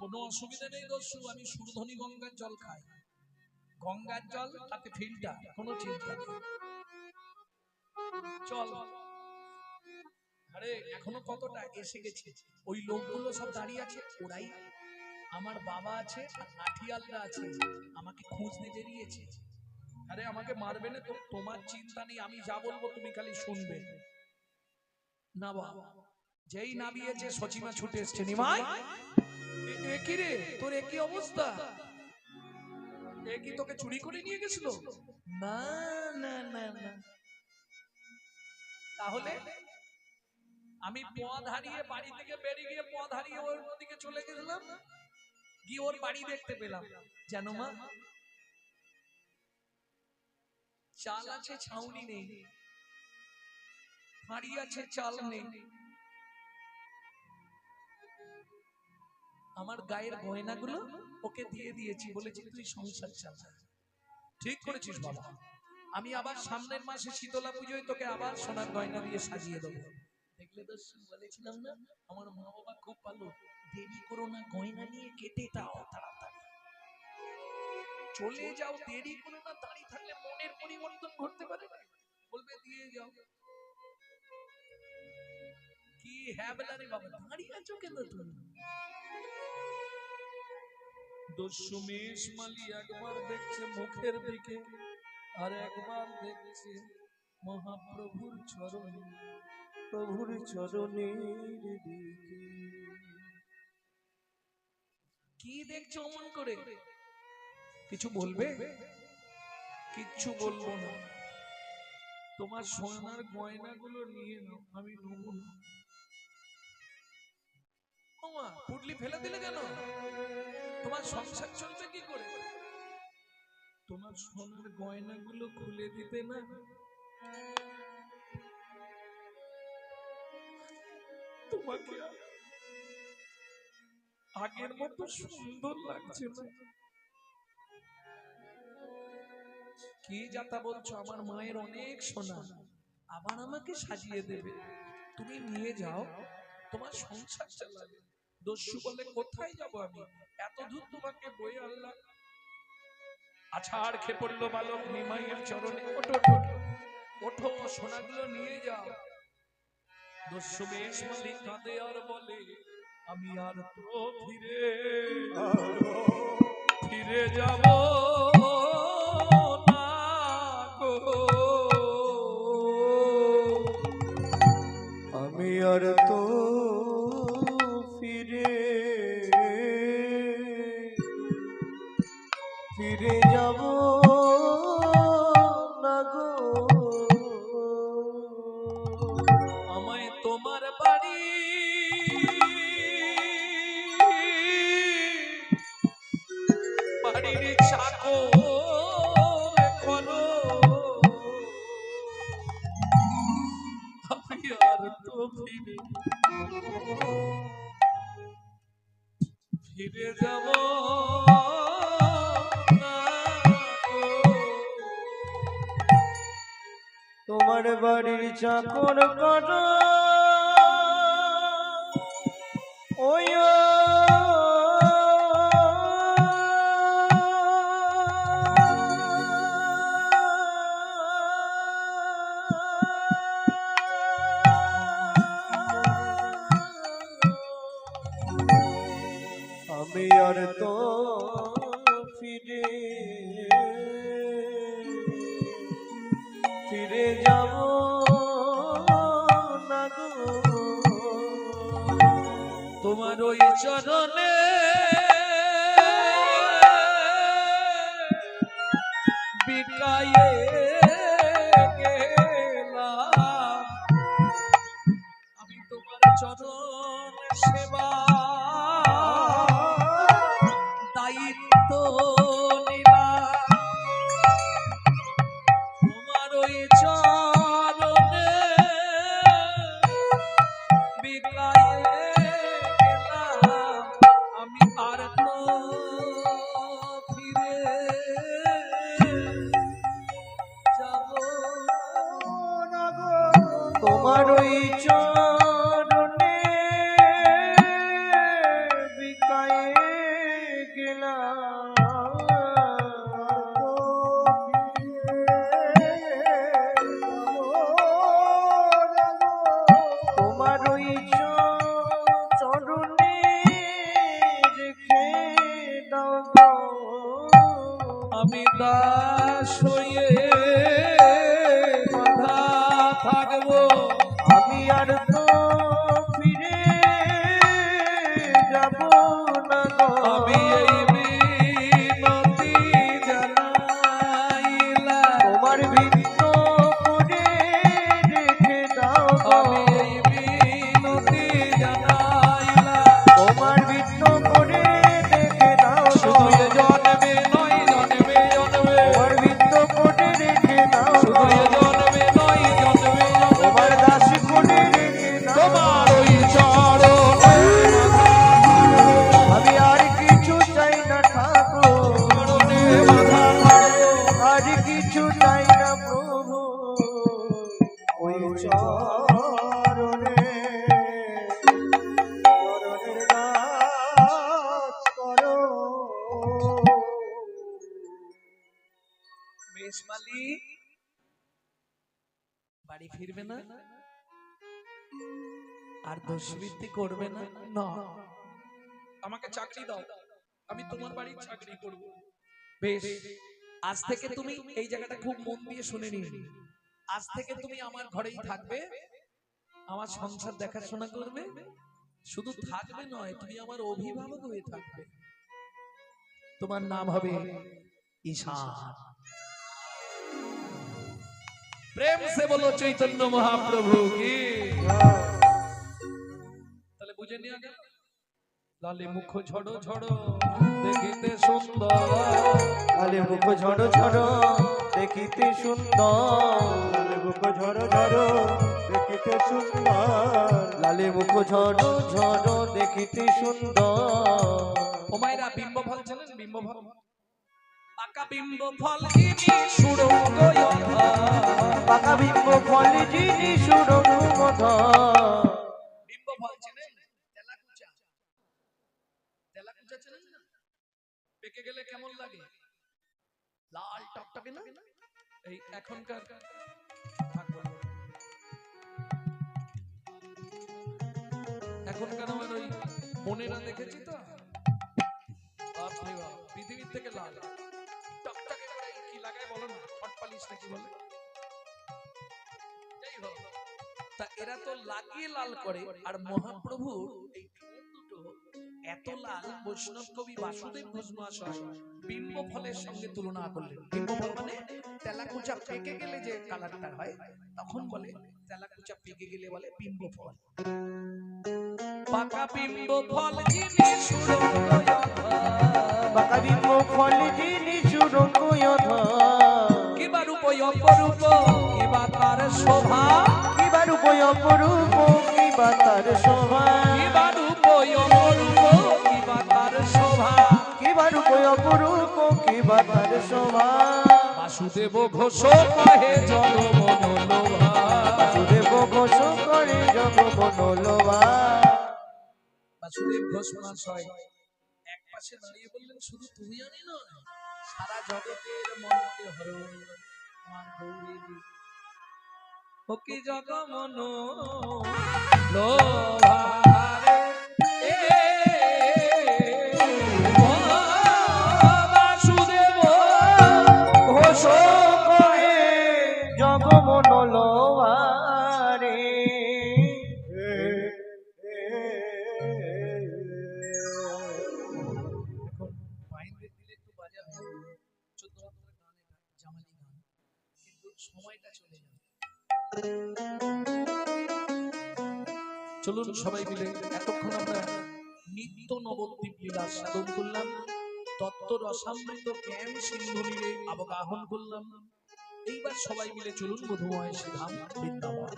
কোনো অসুবিধা নেই দস্যু, আমি সুরধনী গঙ্গার জল খাই, গঙ্গার জল তাতে ফিল্টার, কোনো চিন্তা নেই। চল। আরে এখনো কতটা এসে গেছে, ওই লোকগুলো সব দাঁড়িয়ে আছে, ওরাই আমার বাবা আছে আর লাঠিয়ালরা আছে, আমাকে খুঁজতে বেরিয়েছে। আরে আমাকে মারবে না তো, তোমার চিন্তা নেই, আমি যা বলবো তুমি খালি শুনবে। না বাবা, যেই নামিয়েছে সচিমা ছুটে এসছে, নিমাই কি রে তোর একই অবস্থা, একই তোকে চুরি করে নিয়ে গেছিল? না না না না। তাহলে আমি পথ হারিয়ে বাড়ি থেকে বেরিয়ে গিয়ে পথ হারিয়ে ওর দিকে চলে গেছিলাম, গিয়ে ওর বাড়ি দেখতে পেলাম, জানো মা চাল আছে ছাউনি নেই, হাঁড়ি আছে চাল নেই। আমার গায়ের গয়নাগুলো ওকে দিয়ে দিয়েছি, বলেছি তুই সংসার চালা। ঠিক করেছিস বাবা, আমি আবার সামনের মাসে শীতলা পুজোয় তোকে আবার সোনার গয়না দিয়ে সাজিয়ে দেবো। দেখলে দর্শন, বলেছিলাম না আমার মা বাবা খুব ভালো, দেরি করো না, গয়না নিয়ে কেটে দাও, তাড়াতাড়ি চলে যাও, দেরি করো না, দাঁড়িয়ে থাকলে মনের পরিবর্তন ঘটতে পারে, বলবে দিয়ে যাও। কি হ্যাবলা রে বাবা, দাঁড়িয়ে আছো কেন তুমি? দস্যু মেষ মালি একবার দেখছে মুখের দিকে, আর একবার দেখছে মহাপ্রভুর চরণে, প্রভুর চরণের দিকে। কি দেখছো অমন করে? কিছু বলবে? কিচ্ছু বলবো না, তোমার সোনার গয়নাগুলো নিয়ে নাও, আমি নেবো না। ওমা, পুটলি ফেলে দিলে কেন? তোমার সংসার চলবে কি করে? তোমার সোনার গয়নাগুলো খুলে দিতে না, তোমাকে আগের মতো সুন্দর লাগছে না। কি যাতা বলছো? আমার মায়ের অনেক সোনা, আবার আমাকে সাজিয়ে দেবে? তুমি নিয়ে যাও, তোমার সংসার চালাবে। দস্যু বলে কোথায় যাব আমি, এত দূর তোমাকে বয়ে আনলাম। আছাড় খেয়ে পড়লো বালক নিমাইয়ের চরণে, ওঠো ওঠো, সোনাগুলো নিয়ে যাও। দস্যু বেশ মালিক কাঁদে আর বলে, আমি আর তো ফিরে যাব না গো, আমি আর তো ফিরে যাব না গো, আমায় তোমার বাড়ি বাড়ির চাকর করো, আমি আর তো ফিরে যাব না গো। তোমার বাড়ির চাকর করো, ওই আমি আর তো ফিরে যাব না গো, তোমার ওই চরণে বিকায়ে গেলাম, আমি তোমার চরণ সেবা দায়িত্ব নিলাম, তোমার ওই চরণে বিকায়ে গেলাম, আমি আর তো ফিরে যাব না গো। তোমার ওই চরণে বিকায়ে আমি দাস হয়ে বাঁধা থাকবো, আমি আর তো ফিরে যাব না গো। আমি এই বিনতি জানাইলাম, তোমার ভিন্ন করে রেখে দাও গো। আমি এই বিনতি জানাইলাম, তোমার ভিন্ন করে রেখে দাও গো। শুধু এ জন্মে নয় জন্মে জন্মে, তোমার ভিন্ন করে রেখে দাও শুধু গো। এ জন্মে নয় জন্মে তোমার দাস করে রেখে দাও। তোমার ওই চরণে আমি আর কিছু চাই না ঠাকুর, চরণে বাঁধা থাকবো, আর কিছু চাই না প্রভু, ওই চরণে চরণের দাস করো। বেশ মালিক বাড়ি ফিরবে না আর দোষবৃত্তি করবে না? না, আমাকে চাকরি দাও, আমি তোমার বাড়ির চাকরি করব। বেশ, আজ থেকে তুমি এই জায়গাটা খুব মন দিয়ে শুনে নিও। আজ থেকে তুমি আমার ঘরেই থাকবে, আমার সংসার দেখাশোনা করবে। শুধু থাকবে নয়, তুমি আমার অভিভাবক হয়ে থাকবে। তোমার নাম হবে ঈশান। প্রেম সে বলো চৈতন্য মহাপ্রভু কি। তাহলে বুঝে নিয়ে গেল, লালে মুখ ঝড়ো ঝড়ো দেখিতে সুন্দর, লালে মুখ ঝড়ো ঝড়ো দেখিতে সুন্দর, লালে মুখ ঝড়ো ঝড়ো দেখিতে সুন্দর, লালে মুখ ঝড়ো ঝড়ো দেখিতে সুন্দর। ওমাইরা বিম্ব ফল ছিলেন, বিম্ব ফল পাকা বিম্ব ফল যিনি সুরঙ্গ যথা, পাকা বিম্ব ফল যিনি সুরঙ্গ মধা। বিম্ব ফল ছিলেন তেলাকুচা, তেলাকুচা ছিলেন না? পেকে গেলে কেমন লাগে? লাল টকটকে না? এই এখনকার থাক বলবো না। এখনকার আমার ওই বোনেরা দেখেছি তো, বাপরে বাপ, পৃথিবীর থেকে লাল টকটকে করে কি লাগায় বলো না, হট পালিশ নাকি বলে, যাই হোক, তা এরা তো লাগিয়ে লাল করে। আর মহাপ্রভু এই ঠোঁট দুটো এত লাল, বৈষ্ণব কবি বাসুদেব ঘোষ মহাশয় বিম্ব ফলের সঙ্গে তুলনা করলেন। বিম্ব ফল মানে তেলাকুচা পেকে গেলে যে কালারটা হয়, তখন বলে তেলাকুচা পেকে গেলে বলে বিম্ব ফল। পাকা বিম্ব ফল যিনি সুরঙ্গ যথা, পাকা বিম্ব ফল যিনি সুরঙ্গ যথা। কিবা রূপ অপরূপ কিবা তার শোভা, কিবা রূপ অপরূপ কিবা তার শোভা, কিবা রূপ অপরূপ কিবা তার শোভা, কিবা রূপ অপরূপ কিবা তার শোভা। বাসুদেব ঘোষ কহে জনমন লোভা, বাসুদেব ঘোষ করে জগমন লোভা। বাসুদেব ঘোষ মহাশয় এক পাশে দাঁড়িয়ে বললেন, শুধু তুমি আমি নয়, সারা জগতের মনকে হরণ আমার গৌরী ও কি জগমন লোভারে বাসুদেব ঘোষ কহে জগমন লোভা রে। এখন বাইরে দিলে একটু বাজার হবে, 14 গান, এটা জামালি গান, কিন্তু সময়টা চলে যাবে। চলুন সবাই মিলে, এতক্ষণ আমরা নিত্য নবদ্বীপ লীলা সাধন করলাম, তত্ত্ব রসামৃত জ্ঞান সিন্ধু নীলে অবগাহন করলাম। এইবার সবাই মিলে চলুন মধুময় শ্রীধাম বৃন্দাবন।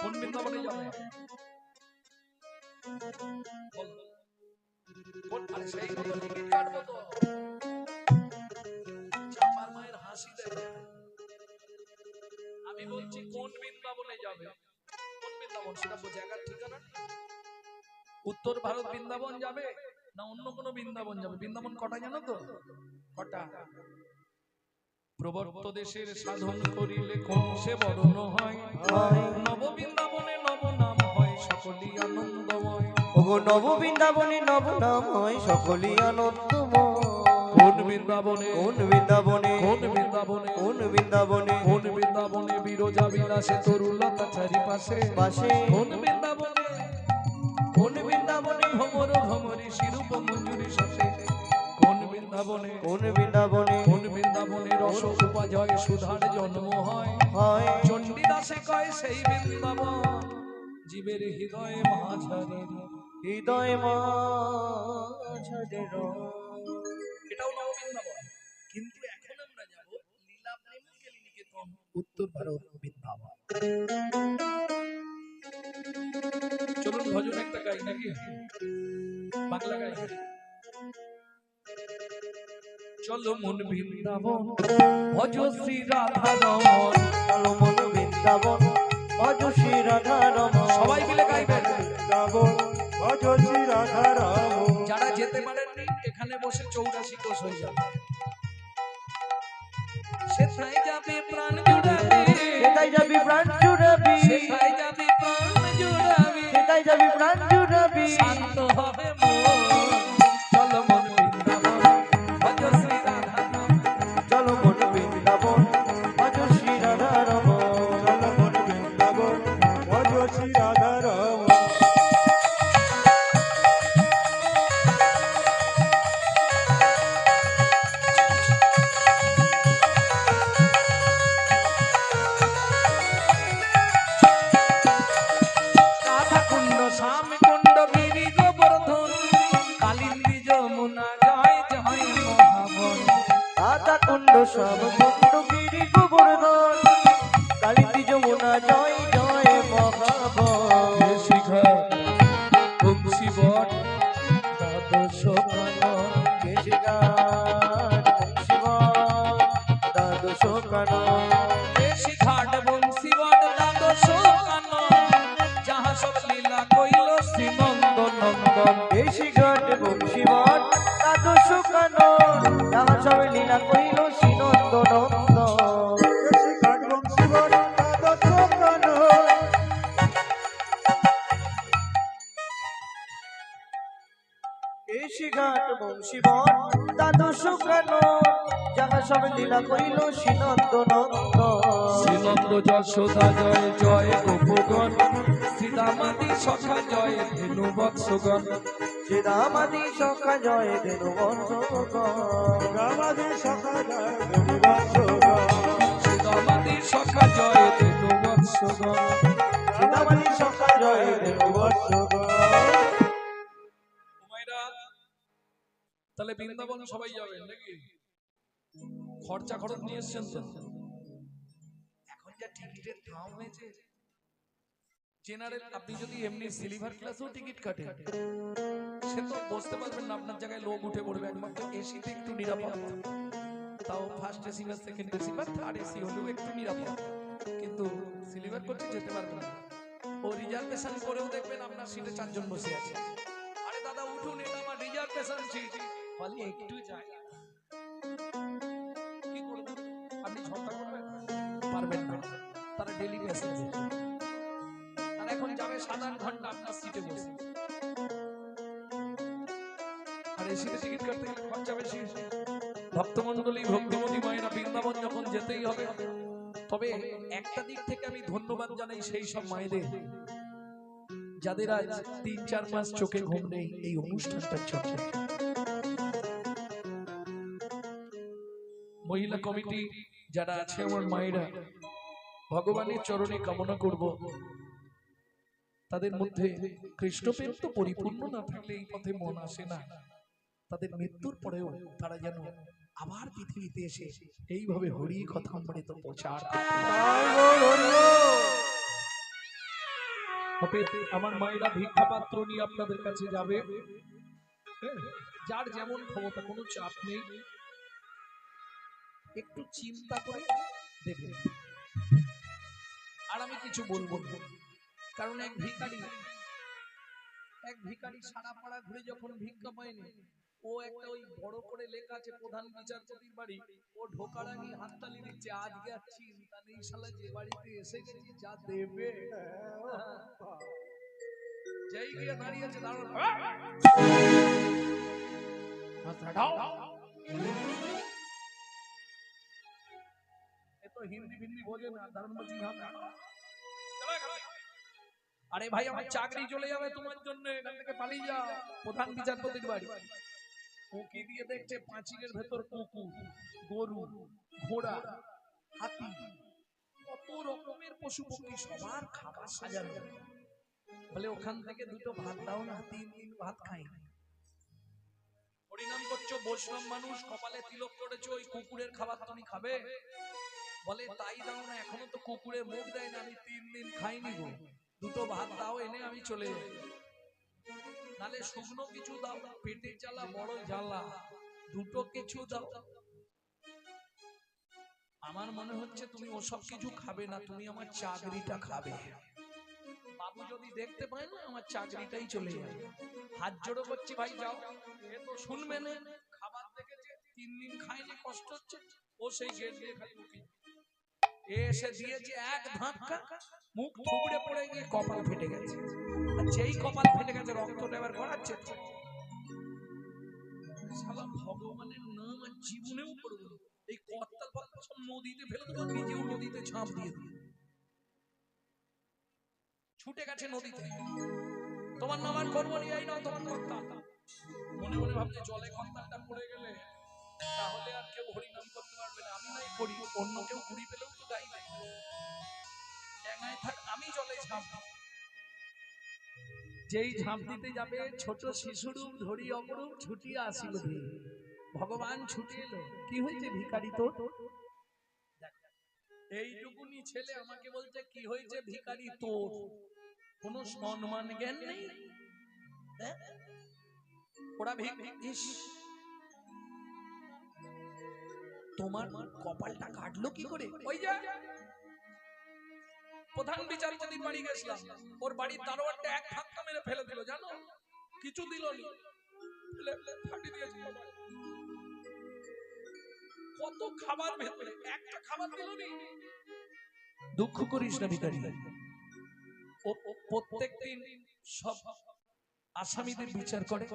কোন বৃন্দাবনে যাবে? বল। কোন? আরে সেই মতো টিকিট কাটবো তো। চাপার মায়ের হাসি দেখে। আমি বলছি কোন বৃন্দাবনে যাবে? কোন বৃন্দাবন? সেটা জায়গার ঠিকানা। উত্তর ভারত বৃন্দাবন যাবে না অন্য কোনো বৃন্দাবন যাবে? বৃন্দাবন কটা জানো তো? কটা? প্রবর্ত দেশের সাধন করিলে কোন সে বরণ হয়, নব বৃন্দাবনে নব নাম হয়, সকলই আনন্দময়। ওগো ওগো নব বৃন্দাবনে নব নাময় সকলই আনন্দময়। কোন বৃন্দাবনে কোন বৃন্দাবনে কোন বৃন্দাবনে কোন বৃন্দাবনে কোন বৃন্দাবনে বিরজা বিলাসে তরুলতা চারিপাশে পাশে কোন বৃন্দাবনে কোন বৃন্দাবনে ভ্রমর ভ্রমরি শিরূপ মঞ্জুরি সাথে কোন বৃন্দাবনে কোন বৃন্দাবনে কোন বৃন্দাবনে রস উপাজয় সুধার জন্ম হয় হয় চণ্ডীদাসে কয় সেই বৃন্দাবন জীবের হৃদয়ে মাঝারে হৃদয় মাঝারে এটাও নববৃন্দাবন কিন্তু এখন আমরা যাব লীলা প্রেম কেলিনিকেতন উত্তর ভারত বৃন্দাবন। চলুন ভজন একটা গাই নাকি বাংলা গাই। চলো মন বৃন্দাবন ভজ শ্রী রাধা রমন চলো মন বৃন্দাবন ভজ শ্রী রাধা রমন সবাই মিলে গাইবেন বৃন্দাবন ভজ শ্রী রাধা রমন। যারা যেতে পারেননি এখানে বসে 84 কোষ হয়ে যাবে। সেথায় যাবে প্রাণ জুড়াবে সেটাই যাবি প্রাণ জুড়াবি সেথায় যাবে প্রাণ জুড়াবে সেটাই যাবি প্রাণ জুড়াবি শান্ত হবে মন চলো মন বৃন্দাবন ভজ শ্রী রাধা রমন চলো মন বৃন্দাবন ভজ শ্রী রাধা রমন চলো মন বৃন্দাবন ভজ শ্রী রাধা রমন। রাধা কুণ্ড শ্যাম কুণ্ড গিরি গোবর্ধন কালিন্দী যমুনা জয় জয় মহাবন রাধা কুণ্ড সব কুণ্ড গিরি গোবর্ধন কালিন্দী যমুনা জয় জয় মহাবন। শিখা বংশী বট দ্বাদশ কানন কেশিঘাট বংশীবন দ্বাদশ কানন বেশি ঘাট বংশী বট দ্বাদশ কানন যাহা সব লীলা কইল শ্রীনন্দ নন্দন কেশিঘাট বংশীবন দ্বাদশ কানন যাহা সব লীলা কহিল শ্রীনন্দ নন্দন। কেশিঘাট বংশীবন দ্বাদশ কানন কেশিঘাট বংশীবন দ্বাদশ কানন যাহা সব লীলা কহিল শ্রীনন্দ নন্দন। শ্রীনন্দ যশোদা জয় জয় গোপগণ শ্রীদামাদি সখা জয় ধেনু বৎসগণ শ্রীরামাদি সখা জয় ধেনু বৎসগণ রামাদি সখা জয় ধেনু বৎসগণ শ্রীদামাদি সখা জয় ধেনু বৎসগণ শ্রীরামাদি সখা জয় ধেনু বৎসগণ। তাহলে বৃন্দাবন সবাই যাবেন নাকি? খরচা খরচ নিয়ে এসছেন তো? এখন যা টিকিটের দাম হয়েছে জেনারেল, আপনি যদি এমনি সিলভার ক্লাসেও টিকিট কাটেন সে তো বসতে পারবেন না, আপনার জায়গায় লোক উঠে পড়বে। একমাত্র এসিতে একটু নিরাপদ, তাও ফার্স্ট এসি বা সেকেন্ড এসি বা থার্ড এসি হলেও একটু নিরাপদ, কিন্তু সিলভার কোচে যেতে পারবেন না। ও রিজার্ভেশন করেও দেখবেন আপনার সিটে 4 জন বসে আছে। আরে দাদা উঠুন, এটা আমার রিজার্ভেশন সিট, বলে একটু যায় কি করবেন? আপনি ঝগড়া করবেন? পারবেন না, তারা ডেলি প্যাসেঞ্জার, তারা এখন যাবে 7-8 ঘন্টা আপনার সিটে বসে। আর এসিতে টিকিট কাটতে গেলে খরচা বেশি। ভক্তমণ্ডলী ভক্তিমতী মায়েরা বৃন্দাবন যখন যেতেই হবে, তবে একটা দিক থেকে আমি ধন্যবাদ জানাই সেই সব মায়েদের যাদের আজ 3-4 মাস চোখে ঘুম নেই এই অনুষ্ঠানটা চলছে। মহিলা কমিটি যারা আছে আমার মায়েরা, ভগবানের চরণে কামনা করব তাদের মধ্যে কৃষ্ণপ্রেম তো পরিপূর্ণ না থাকলে এই পথে মন আসে না। তাদের মৃত্যুর পরেও তারা যেন আবার পৃথিবীতে এসে এইভাবে হরি কথা অমৃত প্রচার করে। আমার মায়েরা ভিক্ষা পাত্র নিয়ে আপনাদের কাছে যাবে, যার যেমন ক্ষমতা, কোনো চাপ নেই, একটু চিন্তা করে দেখবেন। আর আমি কিছু বলবো না, কারণ এক ভিখারি সারা পাড়া ঘুরে যখন ভিক্ষা পায়নি, ও একটা ওই বড় করে লেখা আছে প্রধান বিচারপতির বাড়ি, ও ঢোকার আগে হাততালি দিচ্ছে, আজকে আর চিন্তা নেই, শালা যে বাড়িতে এসে গেছি যা দেবে। যেই গিয়ে দাঁড়িয়েছে দাঁড়ানো হিন্দি ফিন্দি বোঝে না, দারুণ বলছি। আরে ভাই আমার চাকরি চলে যাবে তোমার জন্য, এখান থেকে পালিয়ে যাও। প্রধান বিচারপতির বাড়ি উঁকি দিয়ে দেখছে পাঁচিলের ভেতর কুকুর, গরু, ঘোড়া, হাতি, কত রকমের পশু পক্ষী, সবার খাবার সাজানো। বলে ওখান থেকে দুটো ভাত দাও না, 3 দিন ভাত খাই না। হরিনাম করছো, বৈষ্ণব মানুষ, কপালে তিলক করেছো, ওই কুকুরের খাবার তুমি খাবে? বলে তাই দাও না, এখনো তো কুকুরে মুখ দেয় না, আমি 3 দিন খাইনি গো, দুটো ভাত দাও, এনে আমি চলে যাই। নালে শুকনো কিছু দাও, পেটে জ্বালা বড় জ্বালা, দুটো কিছু দাও। আমার মনে হচ্ছে তুমি ওসব কিছু খাবে না, তুমি আমার চাকরিটা খাবে। বাবু যদি দেখতে পায় না, আমার চাকরিটাই চলে যাবে। হাত জোড়ো করছি ভাই যাও। এ তো শুনবে না, খাবার দেখেছে 3 দিন খায়নি, কষ্ট হচ্ছে, ও সেই গেট দিয়ে খালি মুখে এসে দিয়েছে এক ধাক্কা, মুখ থুবড়ে পড়ে গিয়ে কপাল ফেটে গেছে। আর যেই কপাল ফেটে গেছে রক্তটা এবার গড়াচ্ছে। শালা ভগবানের নাম আর জীবনেও করবো না। এই কর্তাল ফর্তাল সব নদীতে ফেলে দেবো, নিজেও নদীতে ঝাঁপ দিয়ে দিই। ছুটে গেছে নদীতে, তোমার নাম আর করবো নি, এই নাও তোমার কর্তাল। মনে মনে ভাবছে জলে কর্তালটা পড়ে গেলে তাহলে আর কেউ হরিনাম করতে পারবে না, আমি নাই করি, অন্য কেউ ঘুরি পেলেও তো গাইবে। ড্যাঙায় থাক, আমি জলে ঝাঁপ। যেই ঝাঁপ দিতে যাবে, ছোট শিশুরূপ ধরি অপরূপ ছুটিয়া আসিল ধীরে। ভগবান ছুটে এলো, কি হয়েছে ভিখারি তোর? এইটুকুনি ছেলে আমাকে বলছে কি হয়েছে ভিখারি তোর? কোন সম্মান জ্ঞান নেই। ওরা ইস, তোমার কপালটা কাটলো কি করে? ওই যে প্রধান বিচারপতির বাড়ি গেছিলাম, ওর বাড়ির দারোয়ানটা এক ধাক্কা মেরে ফেলে দিল, জানো? কিছু দিল নি, ফাটি দিয়েছে। কত খাবার ভেতরে, একটা খাবার দিল নি। দুঃখ করিস না ভিখারি, ও প্রত্যেকদিন সব আসামিদের বিচার করে,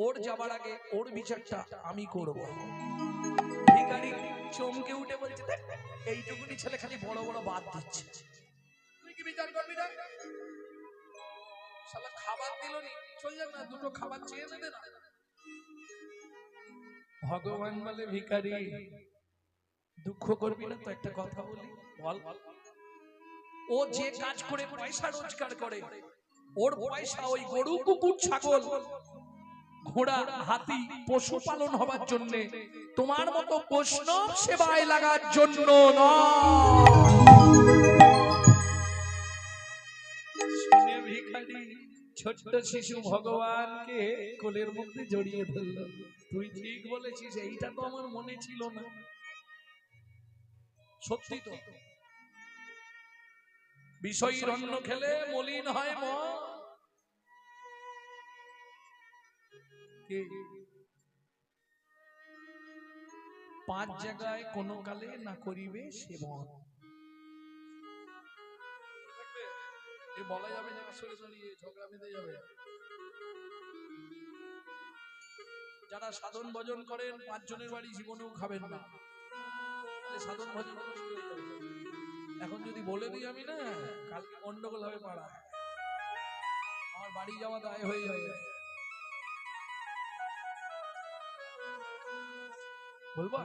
ওর যাবার আগে ওর বিচারটা আমি করব। ভিখারি চমকে উঠে বলছে, এইটুকুনি ছেলে খালি বড় বড় বাদ দিচ্ছে, তুই কি বিচার করবি না? শালা খাবার দিল নি, চল যাক না, দুটো খাবার চেয়ে নেবে না। ভগবান বলে ভিখারি দুঃখ করবি না তো, একটা কথা বলি বল। ও যে কাজ করে পয়সা রোজগার করে, ওর পয়সা ওই গরু, কুকুর, ছাগল, ঘোড়া, হাতি পশুপালন হবার জন্য, তোমার মতো বৈষ্ণব সেবায় লাগার জন্য শুনে ভিখারি ছোট্ট শিশু ভগবানকে কোলের মধ্যে জড়িয়ে ধরল। তুই ঠিক বলেছিস, এইটা তো আমার মনে ছিল না। সত্যি তো, বিষয় রন্ন খেলে মলিন হয় মন। 5 জায়গায় কোন কালে না করিবে সেবন। বলা যাবে না, আসলে ঝগড়া বেঁধে যাবে। যারা সাধন ভজন করেন 5 জনের বাড়ি জীবনেও খাবেন না, সাধন ভজন নষ্ট হয়ে যাবে। এখন যদি বলে দিই আমি না, কালকে গন্ডগোল হবে পাড়া, আমার বাড়ি যাওয়া দায় হয়ে যাবে। বলবো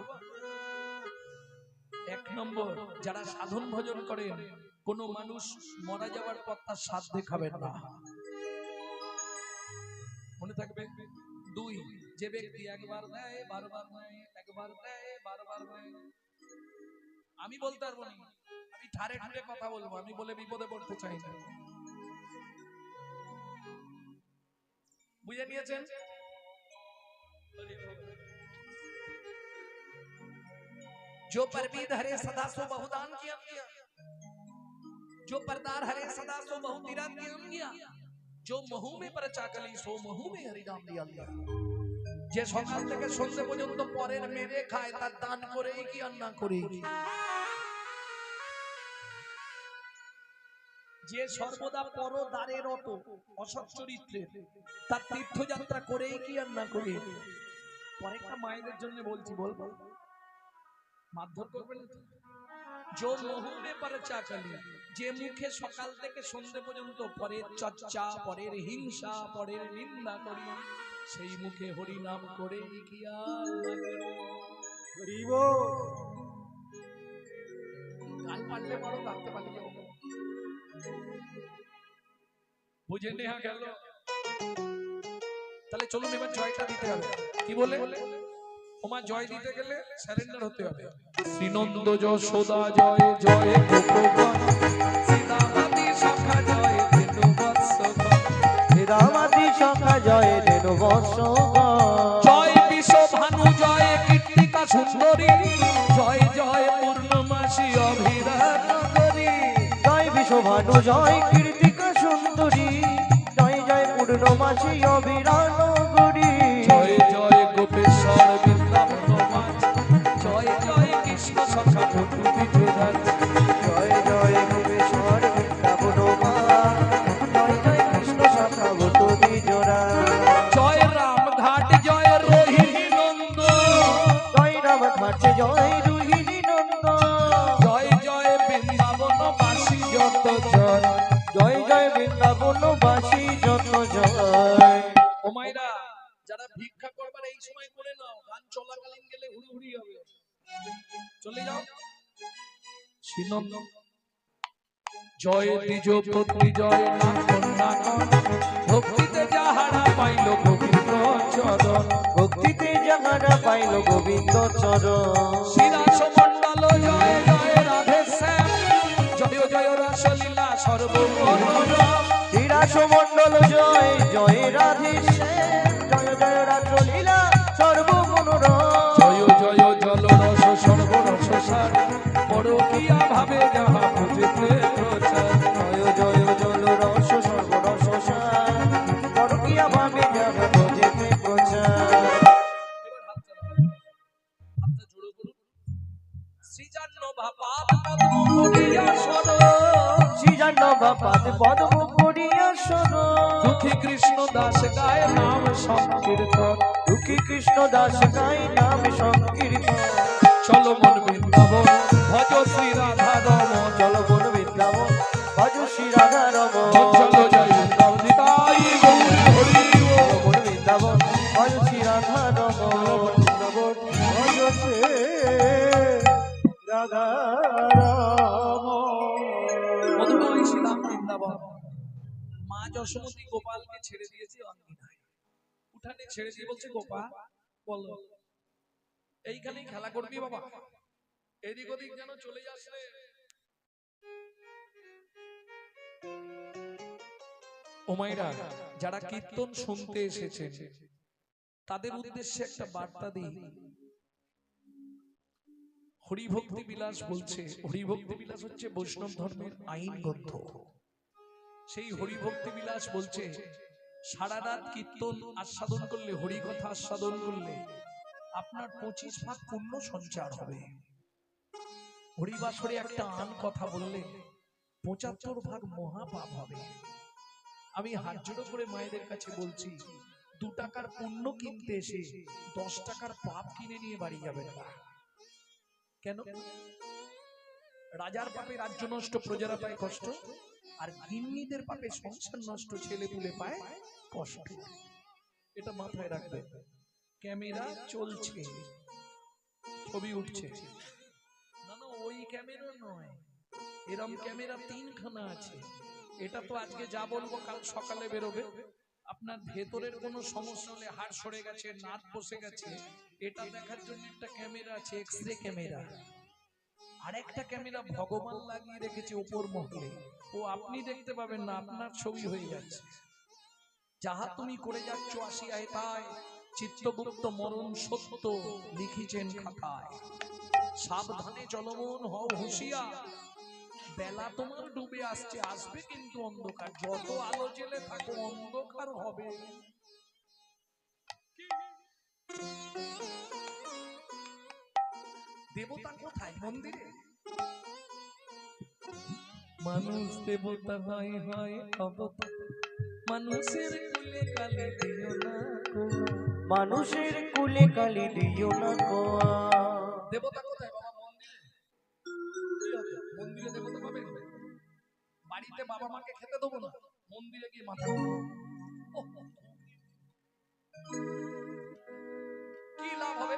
1 নম্বর, যারা সাধন ভজন করেন কোন মানুষ মারা যাওয়ার পর তার শ্রাদ্ধে খাবেন না, মনে থাকবে। 2, যে ব্যক্তি একবার নেয় বারবার নেয়, একবার নেয় বারবার নেয়। আমি বলতে পারবো না, আমি ঠারে ঠারে কথা বলবো, আমি বলে বিপদে পড়তে চাই না। বুঝে নিয়েছেন? जो परबीद हरे सदा सो बहुदान किया, जो परदार हरे सदा सो बहुतीरा किया, जो महू में परचा कली सो महू में हरिनाम दिया। যে সকাল থেকে সন্ধ্যে পর্যন্ত পরের মেরে খায়, তার দান করেই কি আর না করেই কি? যে সর্বদা পর দ্বারে রত অসৎ চরিত্রের, তার তীর্থযাত্রা করেই কি আর না করে। পরেরটা মায়েদের জন্য বলছি, বলবো? মারধর করবেন না তো? जो मुँह में पर चाकली, যে মুখে সকাল থেকে সন্ধ্যে পর্যন্ত পরের চর্চা, পরের হিংসা, পরের নিন্দা করি, সেই মুখে হরি নাম করে কি আর না করি। হরি বল। গান পারলে বড়, গাইতে পারলে যাও, বুঝে নেওয়া গেল। তাহলে চলুন এবার জয়টা দিতে হবে। কি বলে? ওমা জয় দিতে গেলে সারেন্ডার হতে হবে। শ্রীনন্দ যশোদা জয় জয় গোপগণ, সীতামাতি সখা জয় ধেনু বৎসগণ, রামাদি সখা জয় ধেনু বৎসগণ, জয় বিশ্বভানু জয় কীর্তিকা সুন্দরী, জয় জয় পূর্ণমাসী অভিরাট নগরী, জয় বিশ্বভানু জয় কীর্তিকা সুন্দরী, জয় জয় পূর্ণমাসী অবিরাট নগরী, জয় জয় গোপেশ্বর বৃন্দাবন মাঝ, জয় জয় কৃষ্ণ সখা বধূ বিজয়রাজ, জয় জয় গোপেশ্বর বৃন্দাবন মা, জয় জয় কৃষ্ণ সখা বধূ বিজরা, জয় রামঘাট জয় রোহিণী নন্দ, জয় রামঘাট জয় রোহিণী নন্দ, জয় জয় বৃন্দাবন বাসী যত জন, জয় জয় বৃন্দাবন বাসী যত জয়। ও মাইরা, যারা ভিক্ষা করবার এই সময় করে নাও, গান চলাকালীন গেলে হুড়ি হুড়ি হবে, চলে যাও। শ্রীনন্দ জয় দ্বিজ পত্নী জয় নাকন, ভক্তিতে যাহারা পাইল গোবিন্দ চরণ, ভক্তিতে যাহারা পাইল গোবিন্দ চরণ, শ্রীরাস মণ্ডল জয় জয় রাধে শ্যাম, জয় জয় রসলীলা সর্বমনোরম, শ্রীরাস মণ্ডল জয় জয় রাধে শ্যাম, জয় জয় রাসলীলা সর্বমনোরম, জয় জয় জল রস সর্বরস সার, পরকীয়া ভাবে যাহা বুঝেতে প্রচার, জয় জয় জল রস সর্বরস সার, পরকীয়া ভাবে যাহা ভজেতে প্রচার। হাতটা জোড়ো করুন। শ্রীজাহ্নবা পাদ পদ্ম করিয়া সরণ, শ্রীজাহ্নবা পাদ পদ্ম করিয়া শরণ, দুঃখী কৃষ্ণ দাস গায় নাম সংকীর্তন, দুঃখী কৃষ্ণ দাস গাই নাম সংকীর্তন, চলো মন বৃন্দাবন ভজ শ্রী রাধা রমণ, চলো বন বৃন্দাবন ভজ শ্রী রাধা রমণ, চলো জয় বৃন্দাবন নিতাই গৌর হরি বল। বন বৃন্দাবন ভজ শ্রী রাধা রমণ, বৃন্দাবন ভজ শ্রী রাধা রমণ। মধুময় শ্রীরাম বৃন্দাবন। মা যশোমতী গোপালকে ছেড়ে দিয়েছে অঙ্গিনায়, উঠানে ছেড়ে দিয়ে বলছে, গোপাল বলো এইখানেই খেলা করবি বাবা, এদিক ওদিক যেন চলে যাস রে। ও মায়েরা, যারা কীর্তন শুনতে এসেছেন তাদের উদ্দেশ্যে একটা বার্তা দিই। হরিভক্তি বিলাস বলছে, হরিভক্তি বিলাস হচ্ছে বৈষ্ণব ধর্মের আইন গ্রন্থ। সেই হরিভক্তি বিলাস বলছে সারা রাত কীর্তন আস্বাদন করলে, হরি কথা আস্বাদন করলে আপনার 25 ভাগ পুণ্য সঞ্চার হবে। হরিবাসরে একটা আন কথা বললে 75 ভাগ মহাপাপ হবে। আমি হাত জোড়ো করে মায়েদের কাছে বলছি, 2 টাকার পুণ্য কিনতে এসে 10 টাকার পাপ কিনে নিয়ে বাড়ি যাবেন না। কেন? রাজার পাপে রাজ্য নষ্ট, প্রজারা পায় কষ্ট, আর গিন্নিদের পাপে সংসার নষ্ট, ছেলে পুলে পায় কষ্ট। এটা মাথায় রাখবেন। ক্যামেরা চলছে, ছবি উঠছে না, না ওই ক্যামেরা নয়, এরম ক্যামেরা 3খানা আছে। এটা তো আজকে যা বলবো কাল সকালে বেরোবে। আপনার ভেতরের কোনো সমস্যা হলে, হাড় সরে গেছে, নাক বসে গেছে, এটা দেখার জন্য একটা ক্যামেরা আছে, এক্সরে ক্যামেরা। আরেকটা ক্যামেরা ভগবান লাগিয়ে রেখেছে উপর মহলে, ও আপনি দেখতে পাবেন না, আপনার ছবি হয়ে যাচ্ছে। যাহা তুমি করে যাচ্ছ আসিয়ায় তাই, চিত্তগুপ্ত মরণ সত্য লিখিছেন খাতায়। সাবধানে চলমন হও হুঁশিয়ার, বেলা তোমার ডুবে আসছে, আসবে কিন্তু অন্ধকার। যত আলো জেলে থাকো অন্ধকার হবে। দেবতা কোথায়? মন্দিরে। মানুষ দেবতা হয় হয় অবতার, মানুষের কুলে কালি দিও না গো। মানুষের কুলে কালি দিও না কোয়া। দেবতা কোথায় বাবা? মন্দিরে। মন্দিরে দেবতা পাবে? বাড়িতে বাবা মাকে খেতে দেবো না, মন্দিরে গিয়ে মাথা কি লাভ হবে?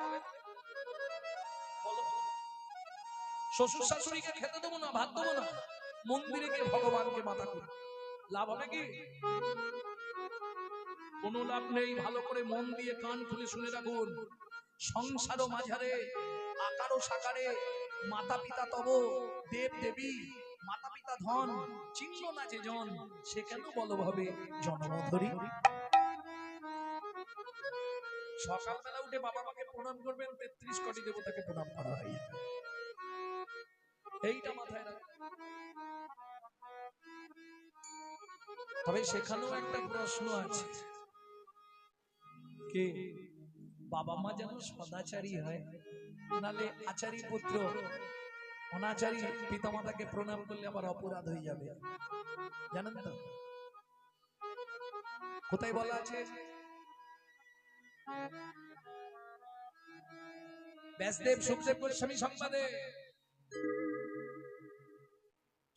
বলো। শ্বশুর শাশুড়িকে খেতে দেবো না, ভাত দেবো না, মন্দিরে গিয়ে ভগবানকে মাথা করি, লাভ হবে কি? কোনো লাভ নেই। ভালো করে মন দিয়ে কান খুলে শুনে রাখুন। সংসার মাঝারে আকারও সাকারে মাতা পিতা তব দেব দেবী, মাতা পিতা ধন চিহ্ন না যে জন, সে কেন বলো ভাবে জন্মধরি। সকালবেলা উঠে বাবা মাকে প্রণাম করবেন, 33 কোটি দেবতাকে প্রণাম করা হয়। এইটা মাথায় রাখবেন। তবে সেখানেও একটা প্রশ্ন আছে, কে বাবা মা যেন সদাচারী হয়, নালে আচারী পুত্র অনাচারী পিতামাতাকে প্রণাম করলে আবার অপরাধ হয়ে যাবে, জানেন তো? কোথায় বলা আছে? ব্যাসদেব সুখদেব গোস্বামী সংবাদে।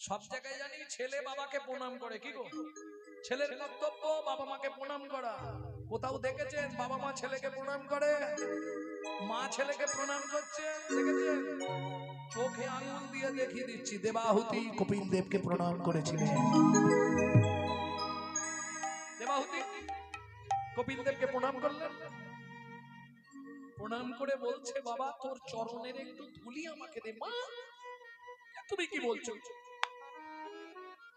সব জায়গায় জানি ছেলে বাবাকে প্রণাম করে, কি গো? ছেলের কর্তব্য বাবা মাকে প্রণাম করা। কোথাও দেখেছেন বাবা মা ছেলেকে প্রণাম করে? মা ছেলেকে প্রণাম করছে দেখেছেন? চোখে আঙুল দিয়ে দেখিয়ে দিচ্ছি, দেবাহুতি কপিল দেবকে প্রণাম করেছিলেন। দেবাহুতি কপিল দেবকে প্রণাম করলেন, প্রণাম করে বলছে, বাবা তোর চরণের একটু ধুলি আমাকে দে। মা তুমি কি বলছো?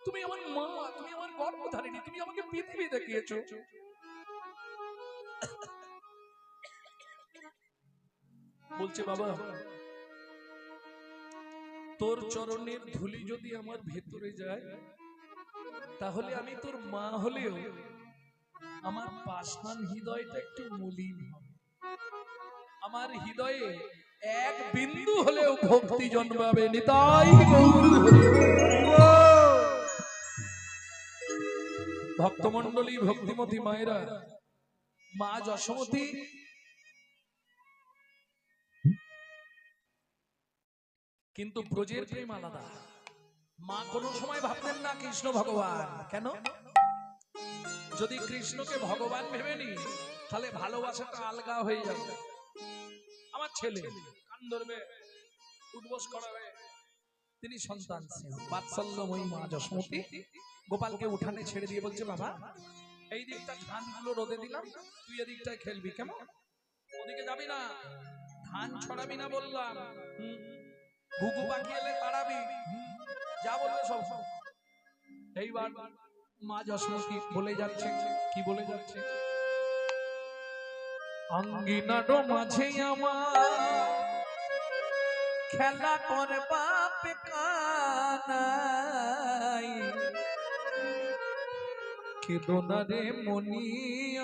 তুমি আমার মা, তুমি আমার গর্ভধারিণী, তুমি আমাকে পৃথিবী দেখিয়েছো। বলছে বাবা তোর চরণের ধুলি যদি আমার ভেতরে যায়, তাহলে আমি তোর মা হলেও আমার পাষাণ হৃদয়টা একটু মলিন হবে। আমার হৃদয়ে এক বিন্দু হলেও ভক্তি জন্মাবে। নিতাই গৌর হরি। ভক্তমণ্ডলী, ভক্তিমতী মায়েরা, মা যশোমতী কিন্তু ব্রজের প্রেম আলাদা। মা কোনো সময় ভাবতেন না কৃষ্ণ ভগবান। কেন? যদি কৃষ্ণকে ভগবান ভেবে নি, তাহলে ভালোবাসাটা আলগা হয়ে যাবে। আমার ছেলে কান ধরবে, উঠবোস করাবে, তিনি সন্তান স্নেহ বাৎসল্যময়ী মা যশোমতী গোপালকে উঠানে ছেড়ে দিয়ে বলছে, বাবা এই দিকটা ধানগুলো রোদে দিলাম, তুই এদিকটায় খেলবি, কেমন? ওদিকে যাবি না, ধান ছড়াবি না বললাম, ঘুঘু পাখি এলে তাড়াবি, যা বলবে সব। এইবার মা যশোমতী বলে যাচ্ছে, কি বলে যাচ্ছে? আঙ্গিনার মাঝে আমার খেলা করবা কানাই, কেদনা রে মনি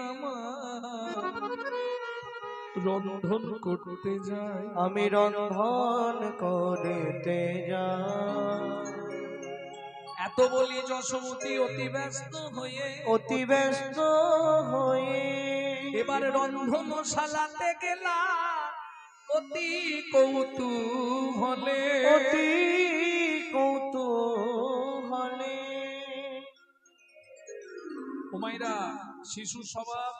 আমার রন্ধন করতে যায়। আমি রন্ধন করতে যাই। এত বলি যশোমতী অতি ব্যস্ত হয়ে এবার রন্ধনশালাতে গেলা অতি কৌতূহলে। হুমায়রা শিশু স্বভাব,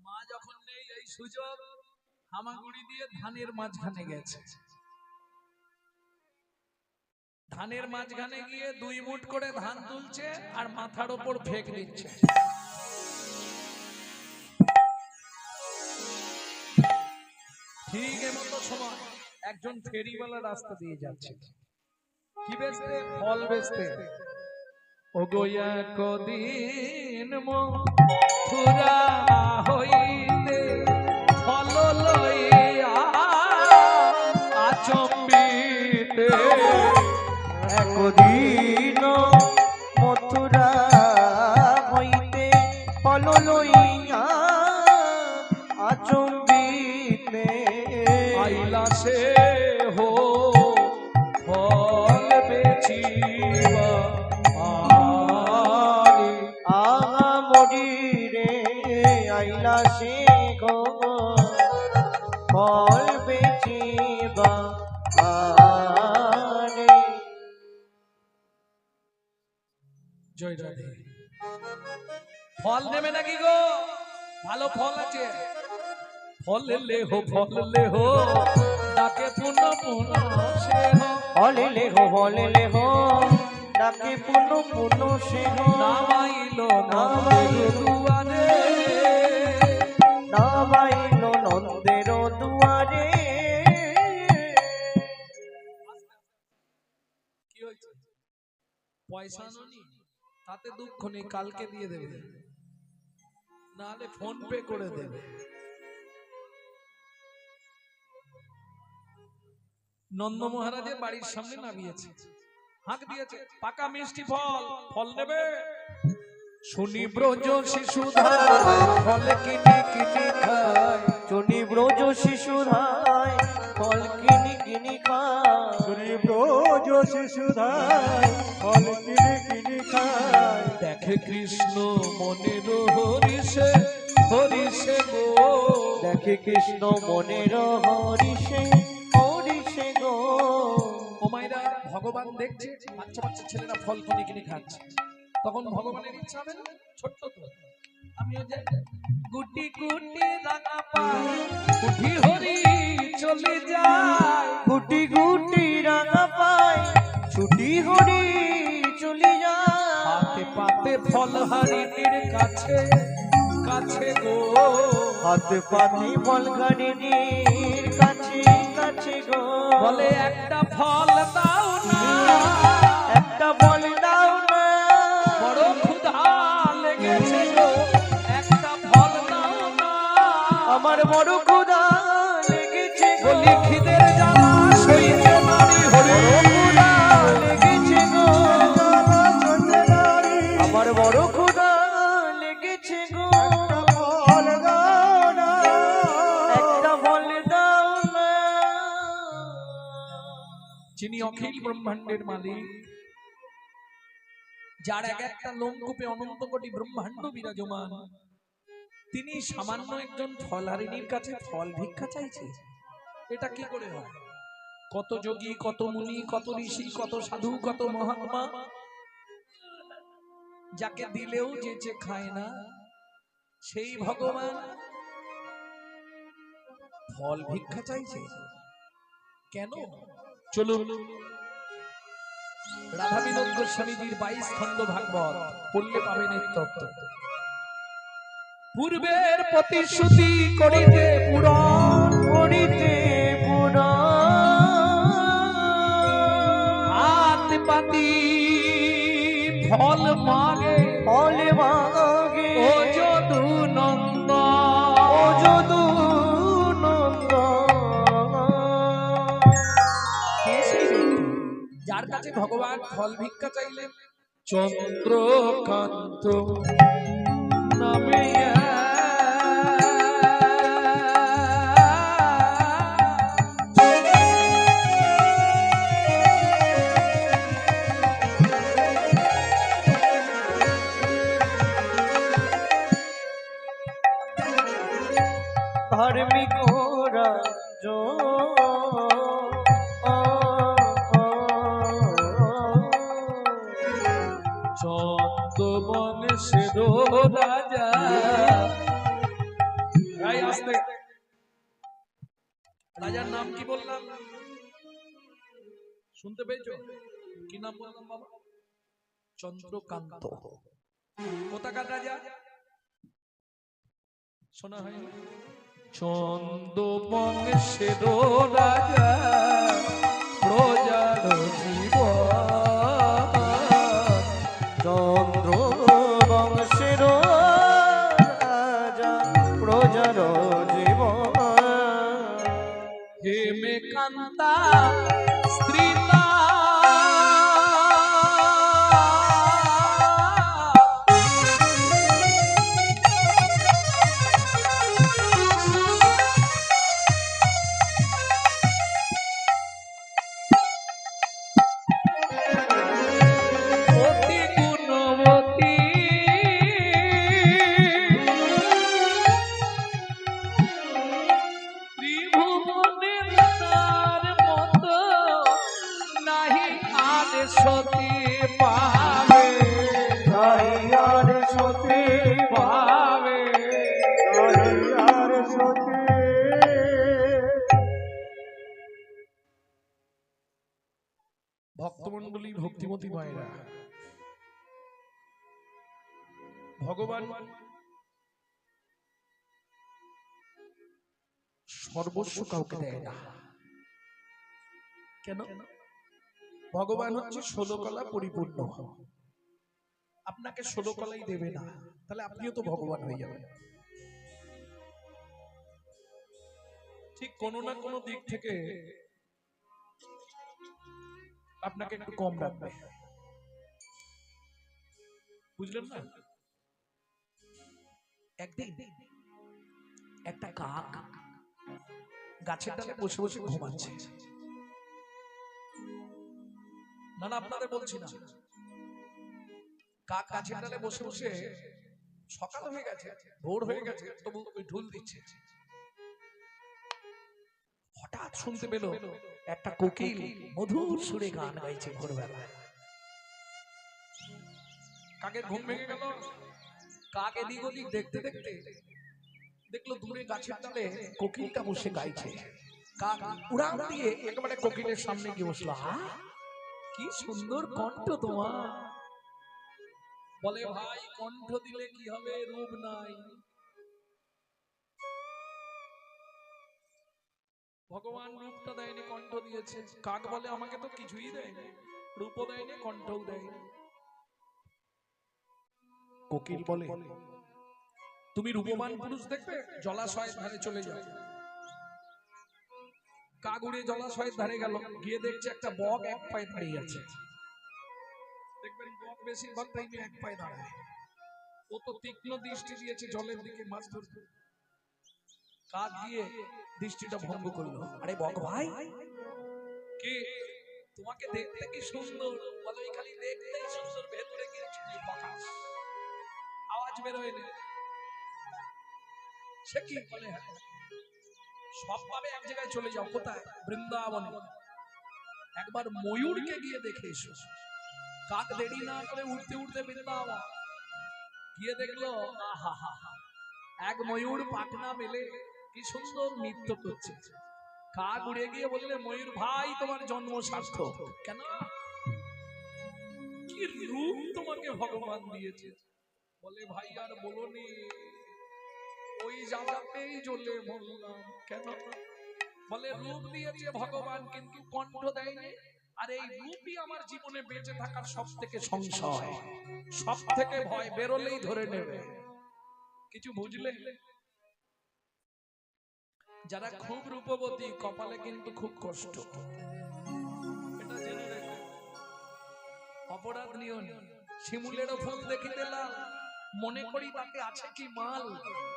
মা যখন নেই এই সুযোগ হামাগুড়ি দিয়ে ধানের মাঝখানে গেছে। ধানের মাঝখানে গিয়ে 2 মুঠ করে ধান তুলছে আর মাথার উপর ফেক দিচ্ছে। ঠিক এমতো সময় একজন ফেরিওয়ালা রাস্তা দিয়ে যাচ্ছে। কি বেচতে? ফল বেচতে। ও গোয়া কদিন মথুরা হইতে ফল লইয়া আচম্বিতে। একদিন মথুরা হইতে ফল লইয়া আচম্বিতে আইলা সে হো ফল বেচিবা শরীরে আইলা সে গো ফল বেচিবা আরে। জয় রাধে। ফল নেবে নাকি গো? ভালো ফল আছে, ফল লে হো ডাকে পুন পুন সে হো। ফল লে হো ডাকে পুন পুন সে হো। নামাইলো নন্দের দুয়ারে, নামাইলো নন্দের দুয়ারে। কি হয়েছে? পয়সা আনোনি, তাতে দুঃখ নেই, কালকে দিয়ে দেবে, নাহলে ফোন পে করে দেবে। নন্দ মহারাজের বাড়ির সামনে নামিয়েছে, হাঁক দিয়েছে, পাকা মিষ্টি ফল, ফল নেবে? শুনি ব্রজ শিশুধায় ফল কিনি কিনি খায়। শুনি ব্রজ শিশুধায় ফল কিনি কিনি খায়। শুনি ব্রজ শিশুধায় ফল কিনি কিনি খায়। দেখে কৃষ্ণ মনের হরিষে হরিষে গো। দেখে কৃষ্ণ মনের হরিষে হরিষে গো। ও মায়েরা, ভগবান দেখছে বাচ্চা বাচ্চা ছেলেরা ফল কিনে কিনে খাচ্ছে, তখন ভগবানের ইচ্ছা হবে না? ছোট্ট তো, আমিও যাই, গুটি গুটি রাঙা পায় উঠি হরি চলে যায়। গুটি গুটি রাঙা পায় ছুটি হরি চলে যায়। হাতে পাতে ফল হারিণীর কাছে কাছে গো। হাতে পাতি ফল হারিণীর কাছে কাছে গো। বলে একটা ফল দাও না, একটা ফল দাও না, বড় ক্ষুধা লেগেছে গো, একটা ফল দাও না। আমার বড় ক্ষুধা লেগেছে গো। বলি খিদের জ্বালা সইতে নারী হরি, ক্ষুধা লেগেছে গো। আমার বড় ক্ষুধা লেগেছে গো। ফল দাও না, একটা ফল দাও না। যিনি অখিল ব্রহ্মাণ্ডের মালিক, যার এক একটা লোমকূপে অনন্ত কোটি ব্রহ্মাণ্ড বিরাজমান, তিনি সামান্য একজন ফলহারিণীর কাছে ফল ভিক্ষা চাইছে? এটা কি করে হয়? কত যোগী, কত মুনি, কত ঋষি, কত সাধু, কত মহাত্মা, যাকে দিলেও যেচে খায় না, সেই ভগবান ফল ভিক্ষা চাইছে কেন? চলুন, রাধা বিনোদ গোস্বামীজির 22 খণ্ড ভাগবত পড়লে পাবেন এর তত্ত্ব। পূর্বের প্রতিশ্রুতি করিতে পূরণ, করিতে পুরাণ হাত পাতি ফল মাগে ফল মাগে ও যদু নন্দ, ও যদু নন্দ। কে সেই ব্যক্তি যার কাছে ভগবান ফল ভিক্ষা চাইলেন? চন্দ্রকান্ত নামে ধার্মিক রাজ চন্দ্রবংশের রাজা। ভাই আসতে, রাজার নাম কি বললাম? শুনতে পেয়েছো? কি নাম বললাম বাবা? চন্দ্রকান্ত। কোথাকার রাজা? শোনা হয়নি? চন্দ্রবংশের রাজা, প্রজার জীবন। চন্দ্র বংশের রাজা প্রজার জীবন। হেমে কান্তা স্ত্রীতা অতি গুণবতী পাবে কানাইয়ার সতী ভক্তমণ্ডলী, ভক্তিমতী মায়েরা, ভগবান সর্বস্ব কাউকে দেয় না। কেন? ভগবান হচ্ছে 16 কলা পরিপূর্ণ। আপনাকে 16 কলাই দেবে না, তাহলে আপনিও তো ভগবান হয়ে যাবেন। ঠিক কোনো না কোনো দিক থেকে আপনাকে একটু কম রাখবে, বুঝলেন না? একদিন একটা কাক গাছের ডালে বসে বসে ঘুমাচ্ছে। না না, আপনাদের বলছি না, কাক গাছের ডালে বসে বসে, সকাল হয়ে গেছে, ভোর হয়ে গেছে, তবু ওই ঢোল দিচ্ছে। হঠাৎ শুনতে পেল একটা কোকিল মধুর সুরে গান গাইছে ভোরবেলায়। কাকের ঘুম ভেঙে গেল। কাক এদিক ওদিক দেখতে দেখতে দেখলো দূরে গাছের ডালে কোকিলটা বসে গাইছে। কাক উড়ান দিয়ে একেবারে কোকিলের সামনে গিয়ে বসলো। কি সুন্দর কণ্ঠ তোমার। বলে, ভাই কণ্ঠ দিলে কি হবে, রূপ নাই। ভগবান রূপটা দেয়নি, কণ্ঠ দিয়েছে। কাক বলে, আমাকে তো কিছুই দেয়নি, রূপও দেয়নি, কণ্ঠও দেয়নি। কোকিল বলে, তুমি রূপবান পুরুষ দেখবে, জলাশয়ের ধারে চলে যাও। কাক উড়ে জলাশয়ের ধারে গেল, গিয়ে দেখছে একটা বক এক পায়ে দাঁড়িয়ে আছে। দেখবেন বক বেশিরভাগ টাইমে এক পায়ে দাঁড়ায়। ও তো তীক্ষ্ণ দৃষ্টি দিয়েছে জলের দিকে মাছ ধরতে। কাক গিয়ে দৃষ্টিটা ভঙ্গ করলো। আরে বক ভাই, কি তোমাকে দেখতে কি সুন্দর। বলো, এই খালি দেখতেই সুন্দর, ভেতরে গিয়েছে আওয়াজ বেরোয় না। সে কি বলে, সব পাবে এক জায়গায় চলে যাও। কোথায়? বৃন্দাবনে। একবার ময়ূরকে গিয়ে দেখে এসো। কাক দেরি না করে উঠতে উঠতে বৃন্দাবন গিয়ে দেখলো, আহা হা হা, এক ময়ূর পাখনা মেলে কি সুন্দর নৃত্য করছে। কাক উড়ে গিয়ে বললে, ময়ূর ভাই তোমার জন্ম সার্থক। কেন? কি রূপ তোমাকে ভগবান দিয়েছে। বলে, ভাই আর বলোনি, ওই জ্বালাতেই জ্বলে মরলাম। কেন? বলে, রূপ দিয়েছে ভগবান কিন্তু কণ্ঠ দেয়নি। আর এই রূপই আমার জীবনে বেঁচে থাকার সব থেকে সংশয়, সব থেকে ভয়, বেরোলেই ধরে নেবে। কিছু বুঝলে? যারা খুব রূপবতী কপালে কিন্তু খুব কষ্ট, এটা জেনে রেখো। অপরাধ নিও না। শিমুলেরও ফুল দেখিতে লাল, মনে করি তাকে আছে কি মাল।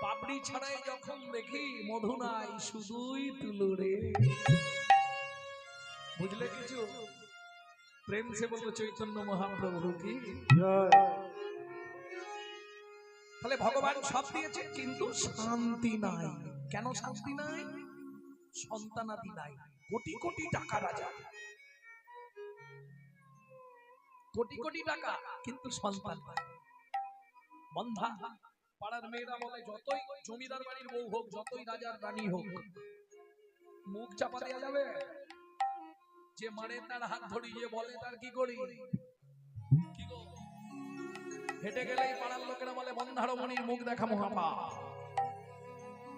পাপড়ি ছাড়াই যখন দেখি মধু নাই, শুধুই তুলো রে। বুঝলে কিছু? প্রেম সে বলবো চৈতন্য মহাপ্রভু কি। তাহলে ভগবান সব দিয়েছে কিন্তু শান্তি নাই। কেন শান্তি নাই? সন্তানাদি নাই। কোটি কোটি টাকা রাজা, কোটি কোটি টাকা, কিন্তু সন্তান নাই। বন্ধা পাড়ার মেয়েরা বলে, যতই জমিদার বাড়ির বউ হোক, যতই রাজার রানী হোক, মুখ চাপা দেওয়া যাবে? যে মারে তার হাত ধরি, যে বলে তার কি করি? কি গো, হেঁটে গেলেই পাড়ার লোকেরা বলে, বন্ধারমণির মুখ দেখা মহাপাপ।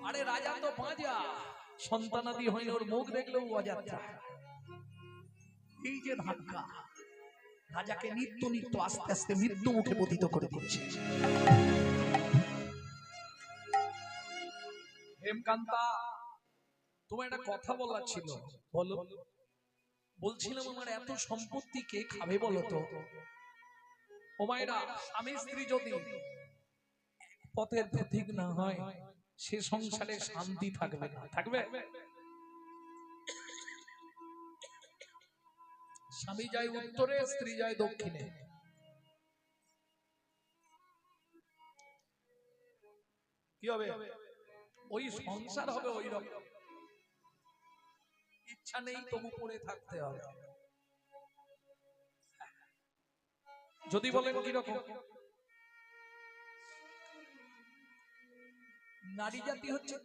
আরে রাজা তো বাঁজা, সন্তানাদি হয়নি, ওর মুখ দেখলেও অযাত্রা। এই যে ধাক্কা, রাজাকে নিত্য নিত্য আস্তে আস্তে মৃত্যু মুখে পতিত করে দিচ্ছে। হেমকান্তা, তোমার একটা কথা বলার ছিল, বলো। বলছিলাম, আমার এত সম্পত্তি কে খাবে বলো তো? ও মায়েরা, স্বামী স্ত্রী যদি পথের পথিক না হয়, সে সংসারে শান্তি থাকবে না। থাকবে? স্বামী যায় উত্তরে, স্ত্রী যায় দক্ষিণে। কি হবে? ওই সংসার হবে ওই রকম। ইচ্ছা নেই তবু পড়ে থাকতে হবে। যদি বলেন কি রকম, নারী জাতি হচ্ছে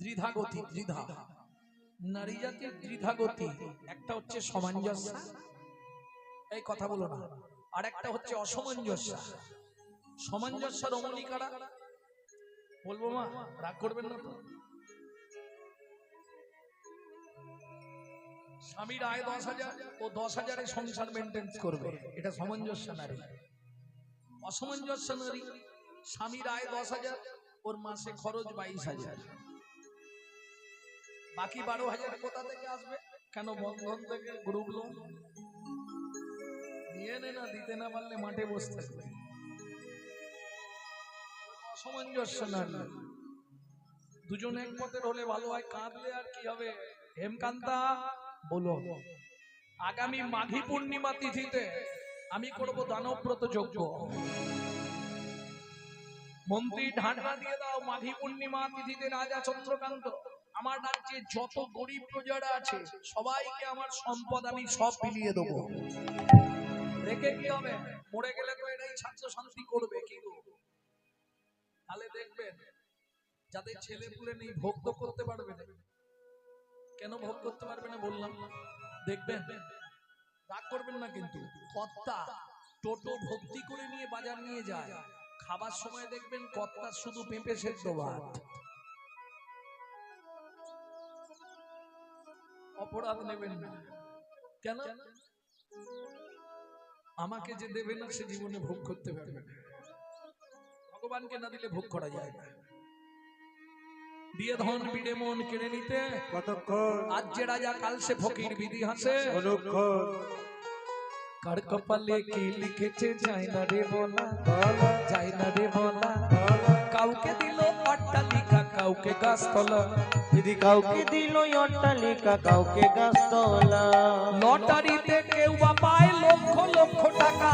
দ্বিধা গতি, দ্বিধা। নারী জাতির দ্বিধা গতি, একটা হচ্ছে সামঞ্জস্য, এই কথা বলো না, আর একটা হচ্ছে অসামঞ্জস্য। সামঞ্জস্য রমণী কারা বলবো মা, রাগ করবেন না তো? স্বামীর আয় 10,000, ও 10,000-এ সংসার মেনটেন করবে, এটা সামঞ্জস্য নারী। অসামঞ্জস্য নারী, স্বামীর আয় 10,000, ওর মাসে খরচ 22,000, বাকি 12,000 কোথা থেকে আসবে? কেন? বন্ধন থেকে, গ্রুপ লোন দিয়ে নে না, দিতে না পারলে মাঠে বসে থাকবে। অসামঞ্জস্য নারী। দুজন এক পথের হলে ভালো হয়, কাঁদলে আর কি হবে? হেমকান্তা বলো, আগামী মাঘী পূর্ণিমা তিথিতে আমি করব দানব্রত যজ্ঞ। মন্ত্রী ঢাকা দিয়ে দাও, মাঘী পূর্ণিমা তিথিতে রাজা চন্দ্রকান্ত আমার রাজ্যে যত গরিব প্রজারা আছে সবাইকে আমার সম্পদ আমি সব বিলিয়ে দেবো। রেখে কি হবে? মরে গেলে তো এটাই ছাত্র শান্তি করবে, কি তাহলে দেখবেন যাদের ছেলে পুলে নেই ভোগ তো করতে পারবে না। কেন ভোগ করতে পারবে না বললাম? দেখবেন, রাগ করবেন না কিন্তু, কর্তা টোটো ভর্তি করে নিয়ে বাজার নিয়ে যায়, খাবার সময় দেখবেন কর্তা শুধু পেঁপে সেদ্ধ ভাত। অপরাধ নেবেন না। কেন? আমাকে যে দেবে না সে জীবনে ভোগ করতে পারবে না। ভগবানকে না দিলে ভোগ করা যায় না। দিয়ে ধন বিড়ে মন কেড়ে নিতে কতক্ষণ, আজ যে রাজা কাল সে ফকির, বিধি হাসে অনুক্ষণ। কার কপালে কি লিখেছে যায় না রে বলা, যায় না রে বলা। কাউকে দিল অট্টালিকা, কাউকে গাছতলা, দিদি কাউকে দিল অট্টালিকা, কাউকে গাছতলা। লটারিতে কেউ বা পায় লক্ষ লক্ষ টাকা,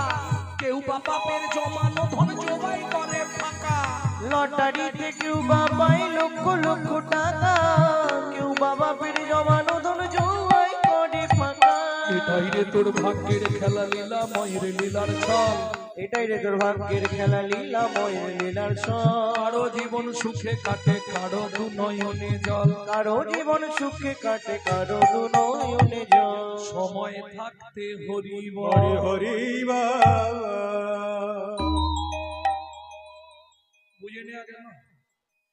কেউ বা বাপের জমানো ধন জোগাই করে ফাঁকা। লটারিতে কেউ বা পায় লক্ষ লক্ষ টাকা, কেউ বা বাপের জমানো ধন জোগাই করে ফাঁকা। এটাই রে তোর ভাগ্যের খেলা, লীলা ময়ের লীলার ছল। এটাই রে তোর ভাগ্যের খেলা, লীলা ময়ের লীলার ছল। কারো জীবন সুখে কাটে, কারো দু নয়নে জল। কারো জীবন সুখে কাটে, কারো দু নয়নে জল। সময় থাকতে হরি বল, হরি বুঝে নেওয়া গেল।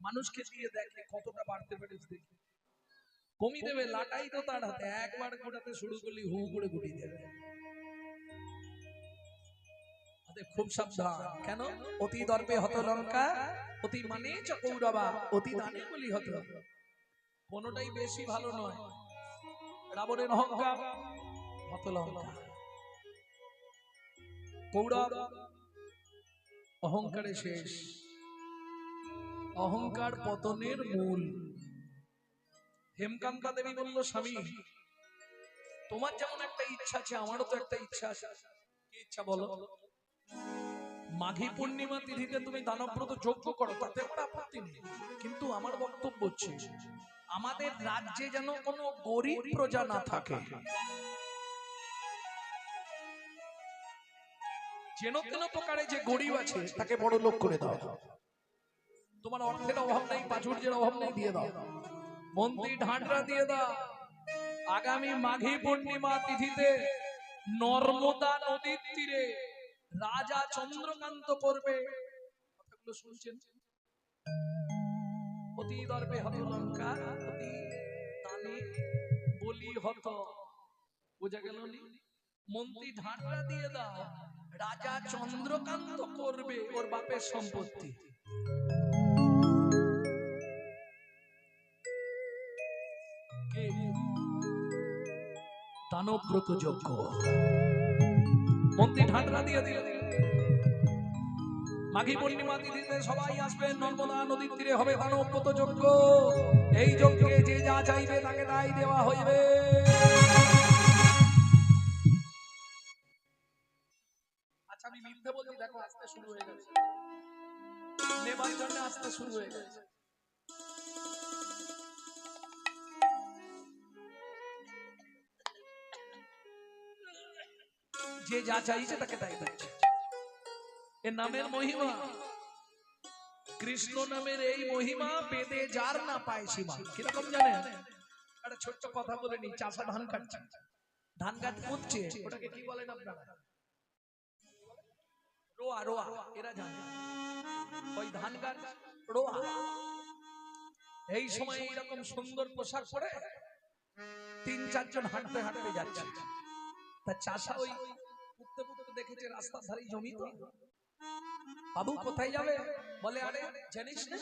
মানুষকে দিয়ে দেখে কতটা বাড়তে পেরেছে, দেখি কমি দেবে, লাটাই তো তার হাতে, একবার গোটাতে শুরু করলি হু করে গুটিয়ে দেবে। খুব সাবধান। কেন? অতি দর্পে হত লঙ্কা, অতি মানে চ কৌরবা, অতি দানে বলি হত। কোনটাই বেশি ভালো নয়। রাবণের অহংকার, হত লঙ্কা। কৌরব অহংকারে শেষ, অহংকার পতনের মূল। হেমকান্তা দেবী বলল, স্বামী তোমার যেমন একটা ইচ্ছা আছে, আমারও তো একটা ইচ্ছা আছে। কি ইচ্ছা বলো? মাঘী পূর্ণিমা তিথিতে তুমি দানব্রত যজ্ঞ করো, তাতে আমার আপত্তি নেই, কিন্তু আমার বক্তব্য হচ্ছে আমাদের রাজ্যে যেন কোনো গরিব প্রজা না থাকে। যেন তেন প্রকারে যে গরিব আছে তাকে বড় লোক করে দাও। তোমার অর্থের অভাব নেই, প্রাচুর্যের অভাব নেই, দিয়ে দাও। মন্ত্রী ঢাঁটরা দিয়ে দাও। আগামী মাঘী পূর্ণিমা তিথিতে নর্মদা নদীর তীরে রাজা চন্দ্রকান্ত করবে, কথাগুলো শুনছেন? অতি দর্পে হত লঙ্কা, অতি দানে বলি হত। বোঝা গেল? মন্ত্রী ঢাঁটরা দিয়ে দাও, রাজা চন্দ্রকান্ত করবে ওর বাপের সম্পত্তি। দানব্রত যজ্ঞ মন্ত্রী ঢাঁটরা দিয়ে দিল। মাঘী পূর্ণিমা তিথিতে সবাই আসবেন, নর্মদা নদীর তীরে হবে দানব্রত যজ্ঞ। এই যজ্ঞে যে যা চাইবে তাকে তাই দেওয়া হইবে। আচ্ছা, আমি মিথ্যে বলছি? দেখো আসতে শুরু হয়ে গেছে, নেবার জন্য আসতে শুরু হয়ে গেছে। যে যা চাইছে তাকে তাই দিচ্ছে। এর নামের মহিমা। কৃষ্ণ নামের এই মহিমা বেদে যার না পায় সীমা। কিরকম জানেন? একটা ছোট্ট কথা বলে নি। চাষা ধান কাটছে, ধান গাছ পুঁতছে, ওটাকে কি বলেন আপনারা? রোয়া। রোয়া এরা জানে। ওই ধান গাছ রোয়া। এই সময় এইরকম সুন্দর পোশাক পরে ৩-৪ জন হাঁটতে হাঁটতে যাচ্ছে। তা চাষা ওই পুঁততে পুঁততে দেখেছে রাস্তার ধারে জমি তো। বাবু কোথায় যাবে? বলে আরে জানিস না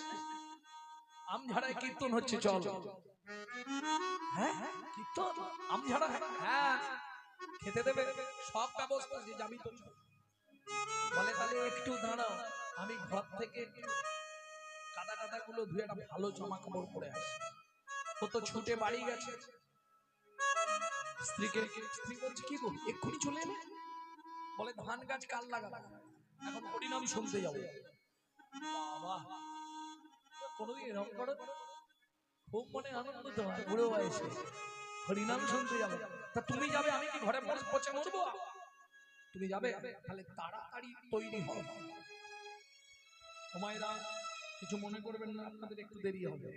আমঝাড়ায় কীর্তন হচ্ছে, চল। হ্যাঁ কীর্তন আমঝাড়া? হ্যাঁ খেতে দেবে, সব ব্যবস্থা যে যাবি তো। বলে তাহলে একটু দাঁড়াও, আমি ঘর থেকে কাদা কাদা গুলো ধুয়ে একটা ভালো জামা কাপড় পরে আসি। ও তো ছুটে বাড়ি গেছে। স্ত্রী বলছে কি গো এক্ষুনি চলে এলে? বলে ধান গাছ কাল লাগাবো, এখন হরিনাম শুনতে যাবো। বাবা কোনোদিন এরকম করো? খুব মনে আনন্দ তোমার বুড়ো বয়সে হরিনাম শুনতে যাবে। তা তুমি যাবে, আমি কি ঘরে পচে মরবো? তুমি যাবে, তাহলে তাড়াতাড়ি তৈরি হও। ওমাইরা কিছু মনে করবেন না, আপনাদের একটু দেরি হবে।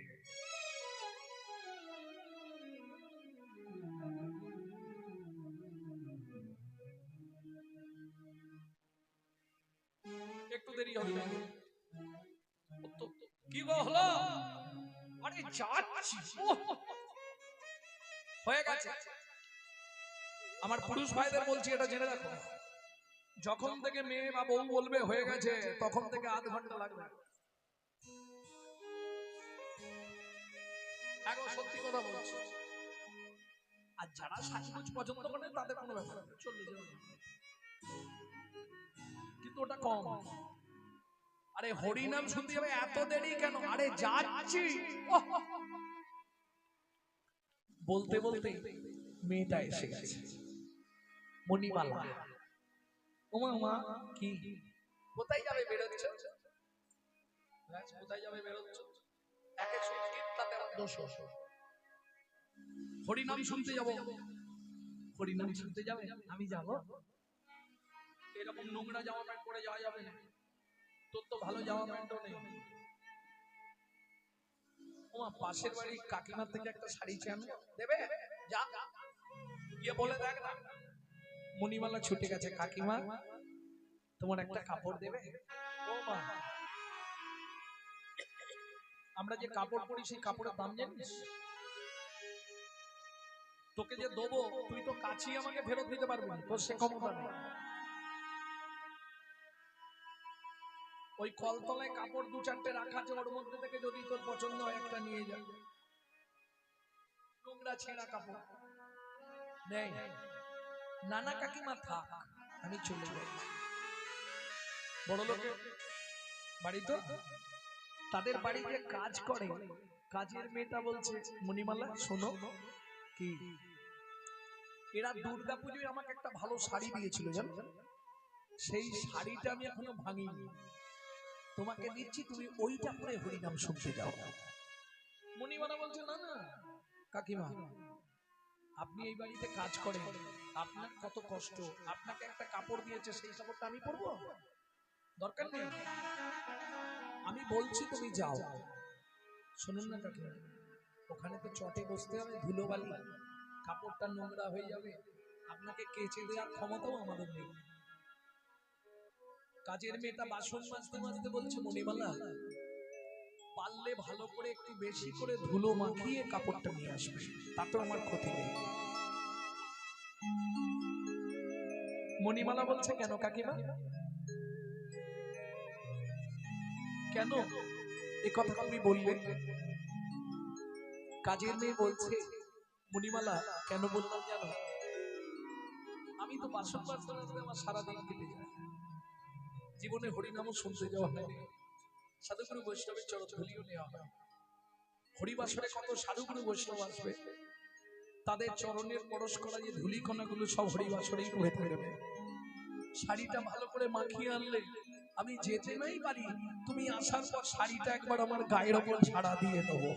একটু দেরি হবে। কি গো হলো? আরে যাচ্ছি, হয়ে গেছে। আমার পুরুষ ভাইদের বলছি এটা জেনে রাখো, যখন থেকে মেয়ে বা বউ বলবে হয়ে গেছে তখন থেকে আধ ঘন্টা লাগবে। এখন সত্যি কথা বলছি। আর যারা সাজগোজ পছন্দ করে তাদের কোনো ব্যাপার না, চল্লিশ জন, কিন্তু ওটা কম। আরে হরিনাম শুনতে যাবে এত দেরি কেন? আরে যাচ্ছি। বলতে বলতে মেয়েটা এসে গেছে, মণিমালা। ওমা মা কি কোথায় যাবে বেরোচ্ছ? কোথায় যাবে বেরোচ্ছ? এক এক সংগীত তাতে দোষ। হরিনাম শুনতে যাব। হরিনাম শুনতে যাবে? আমি যাব? এরকম নোংরা জামা প্যান্ট পরে যাওয়া যাবে না, তোর তো ভালো জামা প্যান্টও নেই। ওমা পাশের বাড়ি কাকিমার থেকে একটা শাড়ি চেয়ে আনবো, দেবে? যা গিয়ে বলে দেখ না। মণিমালা ছুটে গেছে, কাকিমা তোমার একটা কাপড় দেবে? ও মা, আমরা যে কাপড় পরি সেই কাপড়ের দাম জানিস? তোকে যে দেবো তুই তো কাছি আমাকে ফেরত দিতে পারবি না, তোর সে ক্ষমতা নেই। ওই কলতলায় কাপড় 2-4টে রাখা আছে, ওর মধ্যে থেকে যদি তোর পছন্দ হয় একটা নিয়ে যা। নোংরা ছেঁড়া কাপড় নেই। নানা কাকিমা থাক, আমি চলে যাই। বড় লোকের বাড়ি তো, তাদের বাড়িতে কাজ করে, কাজের মেয়েটা বলছে মণিমালা শোনো, কি এরা দুর্গা পুজোয় আমাকে একটা ভালো শাড়ি দিয়েছিল জানো, সেই শাড়িটা আমি এখনো ভাঙিনি, তোমাকে দিচ্ছি, তুমি ওইটা পরে হরিনাম শুনতে যাও। মণিমালা বলছে না না কাকিমা, আপনি এই বাড়িতে কাজ করেন, আপনার কত কষ্ট, আপনাকে একটা কাপড় দিয়েছে সেই কাপড়টা আমি পরবো? দরকার নেই, আমি বলছি তুমি যাও। শুনুন না কাকিমা, ওখানে তো চটে বসতে হবে, ধুলোবালি, কাপড়টা নোংরা হয়ে যাবে, আপনাকে কেচে দেওয়ার ক্ষমতাও আমাদের নেই। কাজের মেয়েটা বাসন মাজতে মাজতে বলছে মণিমালা, পারলে ভালো করে একটু বেশি করে ধুলো মাখিয়ে কাপড়টা নিয়ে আসবে, তাতে আমার ক্ষতি নেই। মণিমালা বলছে কেন কাকিমা, কেন এ কথা তুমি বললে? কাজের মেয়ে বলছে মণিমালা কেন বললাম জানো, আমি তো বাসন মাজতে মাজতে আমার সারাদিন কেটে যায়, জীবনে হরিনামও শুনতে যাওয়া হয়নি, সাধুগুরু বৈষ্ণবের চরণ ধুলিও নেওয়া হয়। হরিবাসরে কত সাধুগুরু বৈষ্ণব আসবে, তাদের চরণের পরশ করা যে ধুলিকণাগুলো সব হরিবাসরেই হয়ে থাকবে। শাড়িটা ভালো করে মাখিয়ে আনলে আমি যেতে নাই পারি, তুমি আসার পর শাড়িটা একবার আমার গায়ের ওপর ছাড়া দিয়ে দেবো,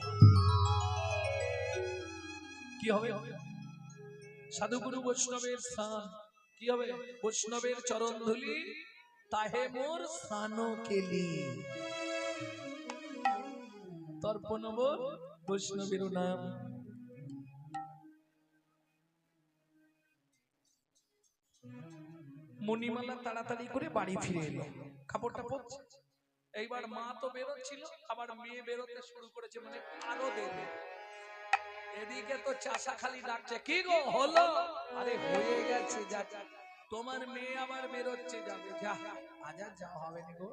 কি হবে? সাধুগুরু বৈষ্ণবের স্থান কি হবে? বৈষ্ণবের চরণ ধুলি তাহে মোর স্থান কেলি। তর্পণব বৈষ্ণবের নাম। মণিমালা তাড়াতাড়ি করে বাড়ি ফিরে এলো, কাপড়টা পরছে। এইবার মা তো বেরোচ্ছিল, আবার মেয়ে বেরোতে শুরু করেছে, মানে আরো দেবে। এদিকে তো চাষা খালি ডাকছে, কি গো হলো? আরে হয়ে গেছে, যা তোমার মেয়ে আবার বেরোচ্ছে, যাবে, যা আজ আর যাওয়া হবে না গো,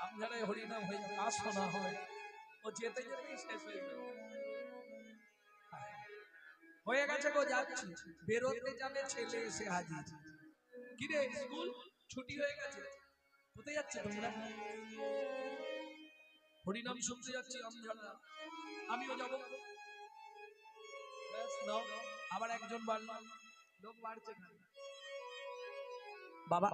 আমঝাড়ায় হরিনাম হয়ে যাবে, আর শোনা হয়। ও যেতে যেতেই শেষ হয়ে যাবে। হয়ে গেছে গো, যাচ্ছি। বেরোতে যাবে, ছেলে এসে হাজির। কিরে স্কুল ছুটি হয়ে গেছে, কোথায় যাচ্ছে তোমরা? হরিনাম শুনতে যাচ্ছি আমঝাড়া। আমিও যাবো। আবার একজন বাড়লো, লোক বাড়ছে। বাবা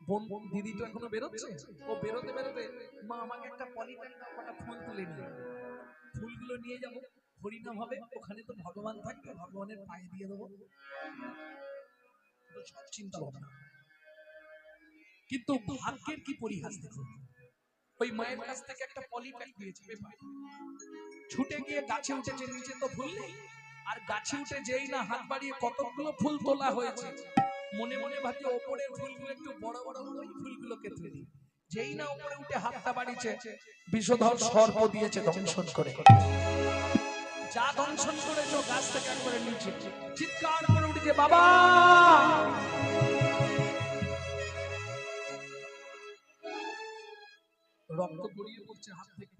বোন দিদি তো এখনো বেরোচ্ছে, ও বেরোতে বেরোতে মা আমাকে একটা পলিথিন দাও, কটা ফুল তুলে নিয়ে। ফুলগুলো নিয়ে যাবো, হরিনাম হবে, ওখানে তো ভগবান থাকবে, ভগবানের পায়ে দিয়ে দেবো। সব চিন্তা ভাবনা, কিন্তু ভাগ্যের কি পরিহাস দেখো। ওই মায়ের কাছ থেকে একটা পলিপ্যাক দিয়েছে, ছুটে গিয়ে গাছে উঠেছে, নিচে তো ফুল নেই। আর গাছে উঠে যেই না হাত বাড়িয়ে কতগুলো ফুল তোলা হয়েছে, মনে মনে ভাবছে ওপরের ফুলগুলো একটু বড় বড়, ওই ফুলগুলোকে তুলি। যেই না উপরে উঠে হাতটা বাড়িয়েছে, বিষধর সর্প দিয়েছে দংশন করে। যা দংশন করেছে গাছ থেকে একবারে নিচে, চিৎকার করে উঠেছে, বাবা! রক্ত গড়িয়ে পড়ছে হাত থেকে,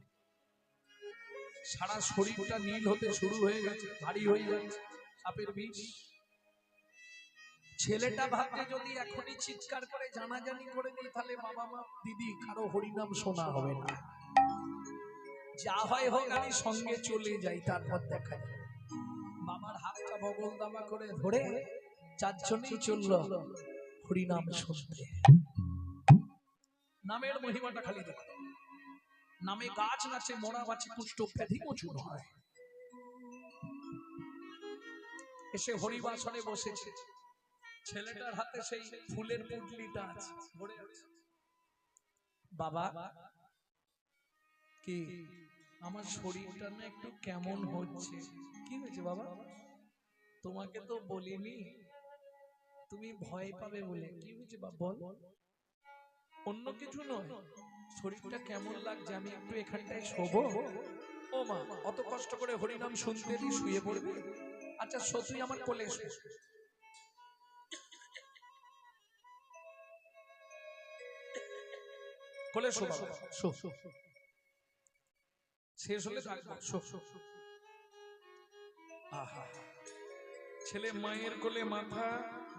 সারা শরীরটা নীল হতে শুরু হয়ে গেছে, ভারী হয়ে যাচ্ছে সাপের বিষ। ছেলেটা ভাবছে যদি এখনই চিৎকার করে জানাজানি করে দিই, তাহলে বাবা মা দিদি কারো হরিনাম শোনা হবে না। যা হয় হোক, আমি সঙ্গে চলে যাই, তারপর দেখা যাবে। বাবার হাতটা বগল দামা করে ধরে চারজনেই চলল হরিনাম শুনতে। নামের মহিমাটা খালি দেখো, নামে গাছ নাচে, মরা বাঁচে, কুষ্ঠ ব্যাধি মোচন হয়। এসে হরিবাসনে বসেছে, ছেলেটার হাতে সেই ফুলের পুটলিটা আছে, ধরে আছে। বাবা কি আমার শরীরটা না একটু কেমন হচ্ছে। কি হয়েছে বাবা? তোমাকে তো বলিনি, তুমি ভয় পাবে বলে। কি হয়েছে বাবা বল? অন্য কিছু নয়, শরীরটা কেমন লাগছে, আমি একটু এখানটায় শোবো। ও মা, অত কষ্ট করে হরিনাম শুনতে দি, শুয়ে পড়বি? আচ্ছা তুই আমার কোলে এসো। কোলে শো বাবা, শো। শেষ হলে ডাকবো, শো। আহা, ছেলে মায়ের কোলে মাথা,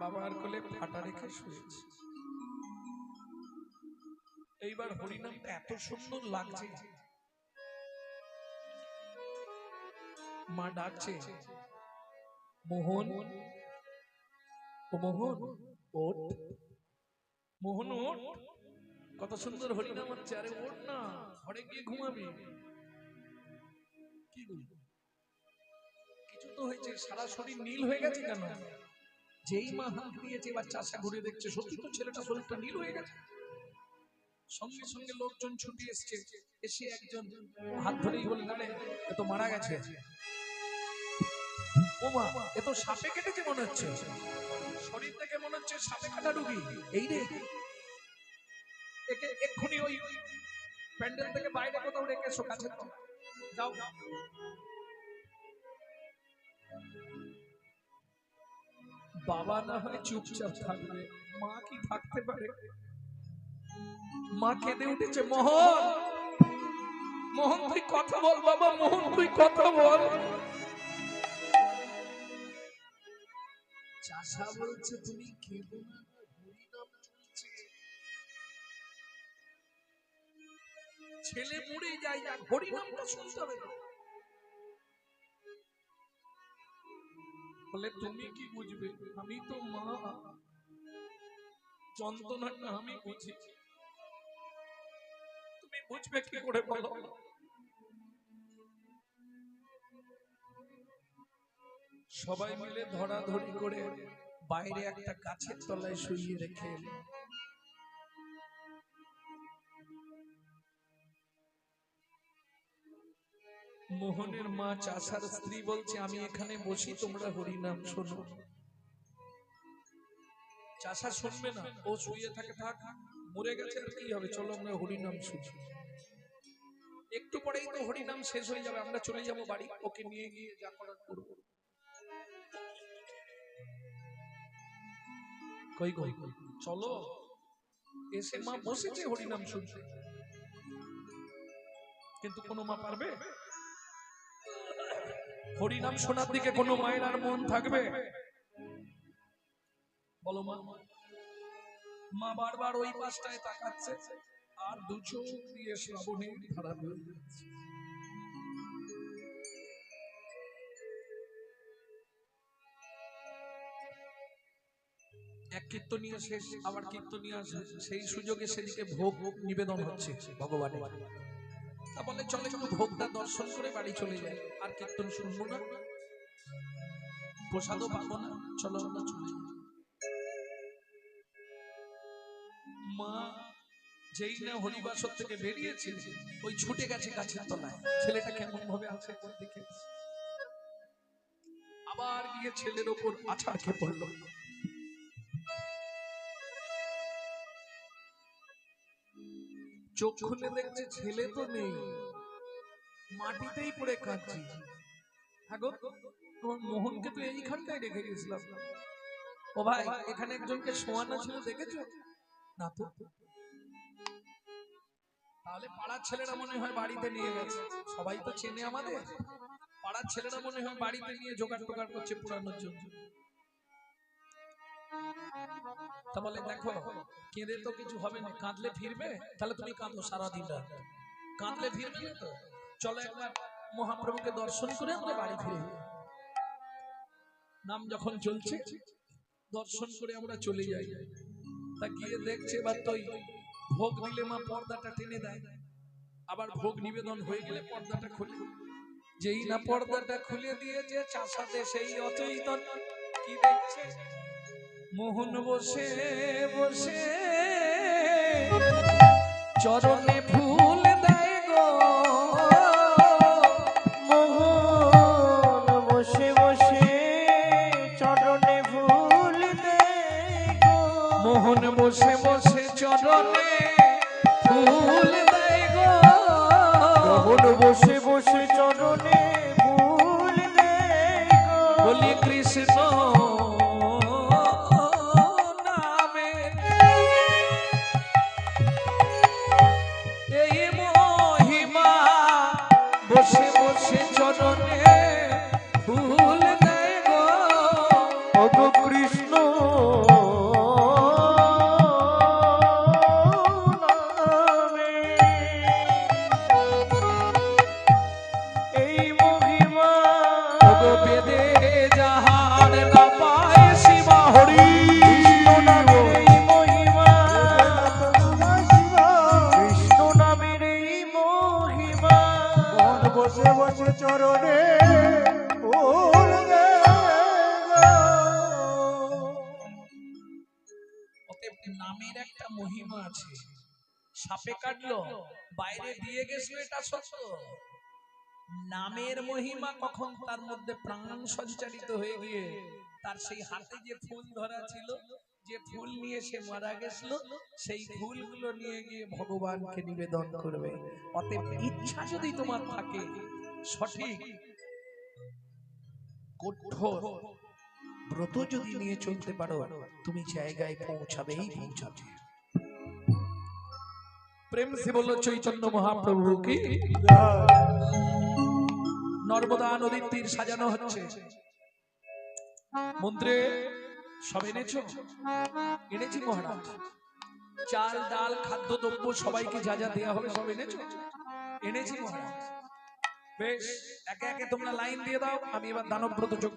বাবার কোলে ফাটা রেখে শুয়েছে। এইবার হরিনামটা এত সুন্দর লাগছে, মা ডাকছে, মোহন, ও মোহন ওঠ, মোহন ওঠ, কত সুন্দর হরিনাম হচ্ছে, আরে ওঠ না, ঘরে গিয়ে ঘুমাবি। কি কিছু তো হয়েছে, সারা শরীর নীল হয়ে গেছে কেন? যেই মা হাত দিয়েছে, এবার চাষা ঘুরে দেখছে, সত্যি তো ছেলেটা শরীরটা নীল হয়ে গেছে। সঙ্গে সঙ্গে লোকজন ছুটে এসছে, এসে একজন হাত ধরেই বললেন, আরে এ তো মারা গেছে। ও মা, এ তো সাপে কেটেছে মনে হচ্ছে, শরীর থেকে মনে হচ্ছে সাপে কাটা রুগী। এই রে, একে এক্ষুনি ওই প্যান্ডেল থেকে বাইরে কোথাও রেখে এসো, কাছে যাও। বাবা না হয় চুপচাপ থাকবে, মা কি থাকতে পারে? মা কেঁদে উঠেছে, মোহন, মোহন তুই কথা বল বাবা, মোহন তুই কথা বল। চাষা বলছে, তুমি কেঁদো না, হরিনাম চলছে, ছেলে মরে যায়, হরিনামটা শুনতে হবে। বলে তুমি কি বুঝবে, আমি তো মা, যন্ত্রণাটা আমি বুঝি, তুমি বুঝবে কি করে বলো? সবাই মিলে ধরাধরি করে বাইরে একটা গাছের তলায় শুইয়ে রেখে এলো। মোহনের মা চাষার স্ত্রী বলছে আমি এখানে বসি, তোমরা হরিনাম শোনো। চাষা শুনবে না, ও শুয়ে থাকে, থাক, মরে গেছে আর কি হবে, চলো আমরা হরিনাম শুনি। একটু পরেই তো হরিনাম শেষ হয়ে যাবে, আমরা চলে যাব বাড়ি, ওকে নিয়ে গিয়ে যা করার করবো। কই কই কই, চলো। এসে মা বসেছে হরিনাম শুনতে, কিন্তু কোনো মা পারবে হরিনাম শোনার দিকে? কোনো মায়ের আর মন থাকবে? বলো মা। মা বারবার ওই পাশটায় তাকাচ্ছে, আর দু চোখ দিয়ে শ্রাবণের ধারা বয়ে যাচ্ছে। এক কীর্তনীয় শেষ, আবার কীর্তনীয় সেই সুযোগে সেদিকে ভোগ নিবেদন হচ্ছে ভগবানের। তা বলে চলে একটু ভোগটা দর্শন করে বাড়ি চলে যায়, আর কীর্তন শুনবো না, প্রসাদও পাবো না, চলো আমরা চলে যাই। মা যেই না হরিবাসর থেকে বেরিয়েছে, ওই ছুটে গেছে গাছের তলায়, ছেলেটা কেমন ভাবে আছে দেখে, আবার গিয়ে ছেলের ওপর আছাড় খেয়ে পড়লো। চোখ খুলে দেখছে ছেলে তো নেই, মাটিতেই পড়ে কাঁদছে। হ্যাঁ গো, তোমার মোহনকে তো এইখানটায় রেখে গেছিলাম। ও ভাই, এখানে একজনকে শোয়ানো ছিল, দেখেছো না তো? তাহলে পাড়ার ছেলেরা মনে হয় বাড়িতে নিয়ে গেছে, সবাই তো চেনে আমাদের, পাড়ার ছেলেরা মনে হয় বাড়িতে নিয়ে জোগাড় টোগাড় করছে পুরানোর জন্য। তা বলে দেখো, কেঁদে তো কিছু হবে না, কাঁদলে ফিরবে, তাহলে তুমি কাঁদো সারাদিন রাত, কাঁদলে ফিরবে না তো, চলো একবার মহাপ্রভুকে দর্শন করে আমরা বাড়ি ফিরে। নাম যখন চলছে, দর্শন করে আমরা চলে যাই। তা গিয়ে দেখছে এবার তো ভোগ দিলে মা পর্দাটা টেনে দেয়, আবার ভোগ নিবেদন হয়ে গেলে পর্দাটা খুলে, যেই না পর্দাটা খুলে দিয়েছে, চাষাতে সেই অচৈতন কি দেখছে, মোহন বসে বসে চরণে ফুল দেয় গো, মোহন বসে বসে চরণে ফুল দেয় গো, মোহন বসে বসে চরণে ফুল দেয় গো, মোহন বসে বসে চরণে ফুল দেয় গো, বলি কৃষ্ণ নামে এই মহিমা, বসে বসে চরণে ফুল দেয় গো, ওগো কৃষ্ণ নামে এই মহিমা, ওগো বেদে যাহার না পায় শিবা হরি, কৃষ্ণ নামের এই মহিমা, কৃষ্ণ নামের এই মহিমা, মন বসে বসে চরণে ফুল দেয় গো। অতএব নামের একটা মহিমা আছে। সাপে কাটলো, বাইরে দিয়ে গেছিল, এটা সত্য। নামের মহিমা কখন তার মধ্যে প্রাণ সঞ্চারিত হয়ে গিয়ে তার সেই হাতে যে ফুল ধরা ছিল, যে ফুল নিয়ে সে মারা গেছিল, সেই ফুলগুলো নিয়ে গিয়ে ভগবানকে নিবেদন করবে। অতএব ইচ্ছা যদি তোমার থাকে, সঠিক কঠোর ব্রত যদি নিয়ে চলতে পারো, তুমি জায়গায় পৌঁছাবেই পৌঁছাবে। প্রেম সে বলল চৈতন্য মহাপ্রভু কি। নর্মদা নদীর তীর সাজানো হচ্ছে, মন্ত্রে সব এনেছো? এনেছি মহারাজ। চাল ডাল খাদ্য দ্রব্য সবাইকে যা যা দেওয়া হবে সব এনেছো? এনেছি মহারাজ। বেশ, একে একে তোমরা লাইন দিয়ে দাও, আমি এবার দানব্রত যোগ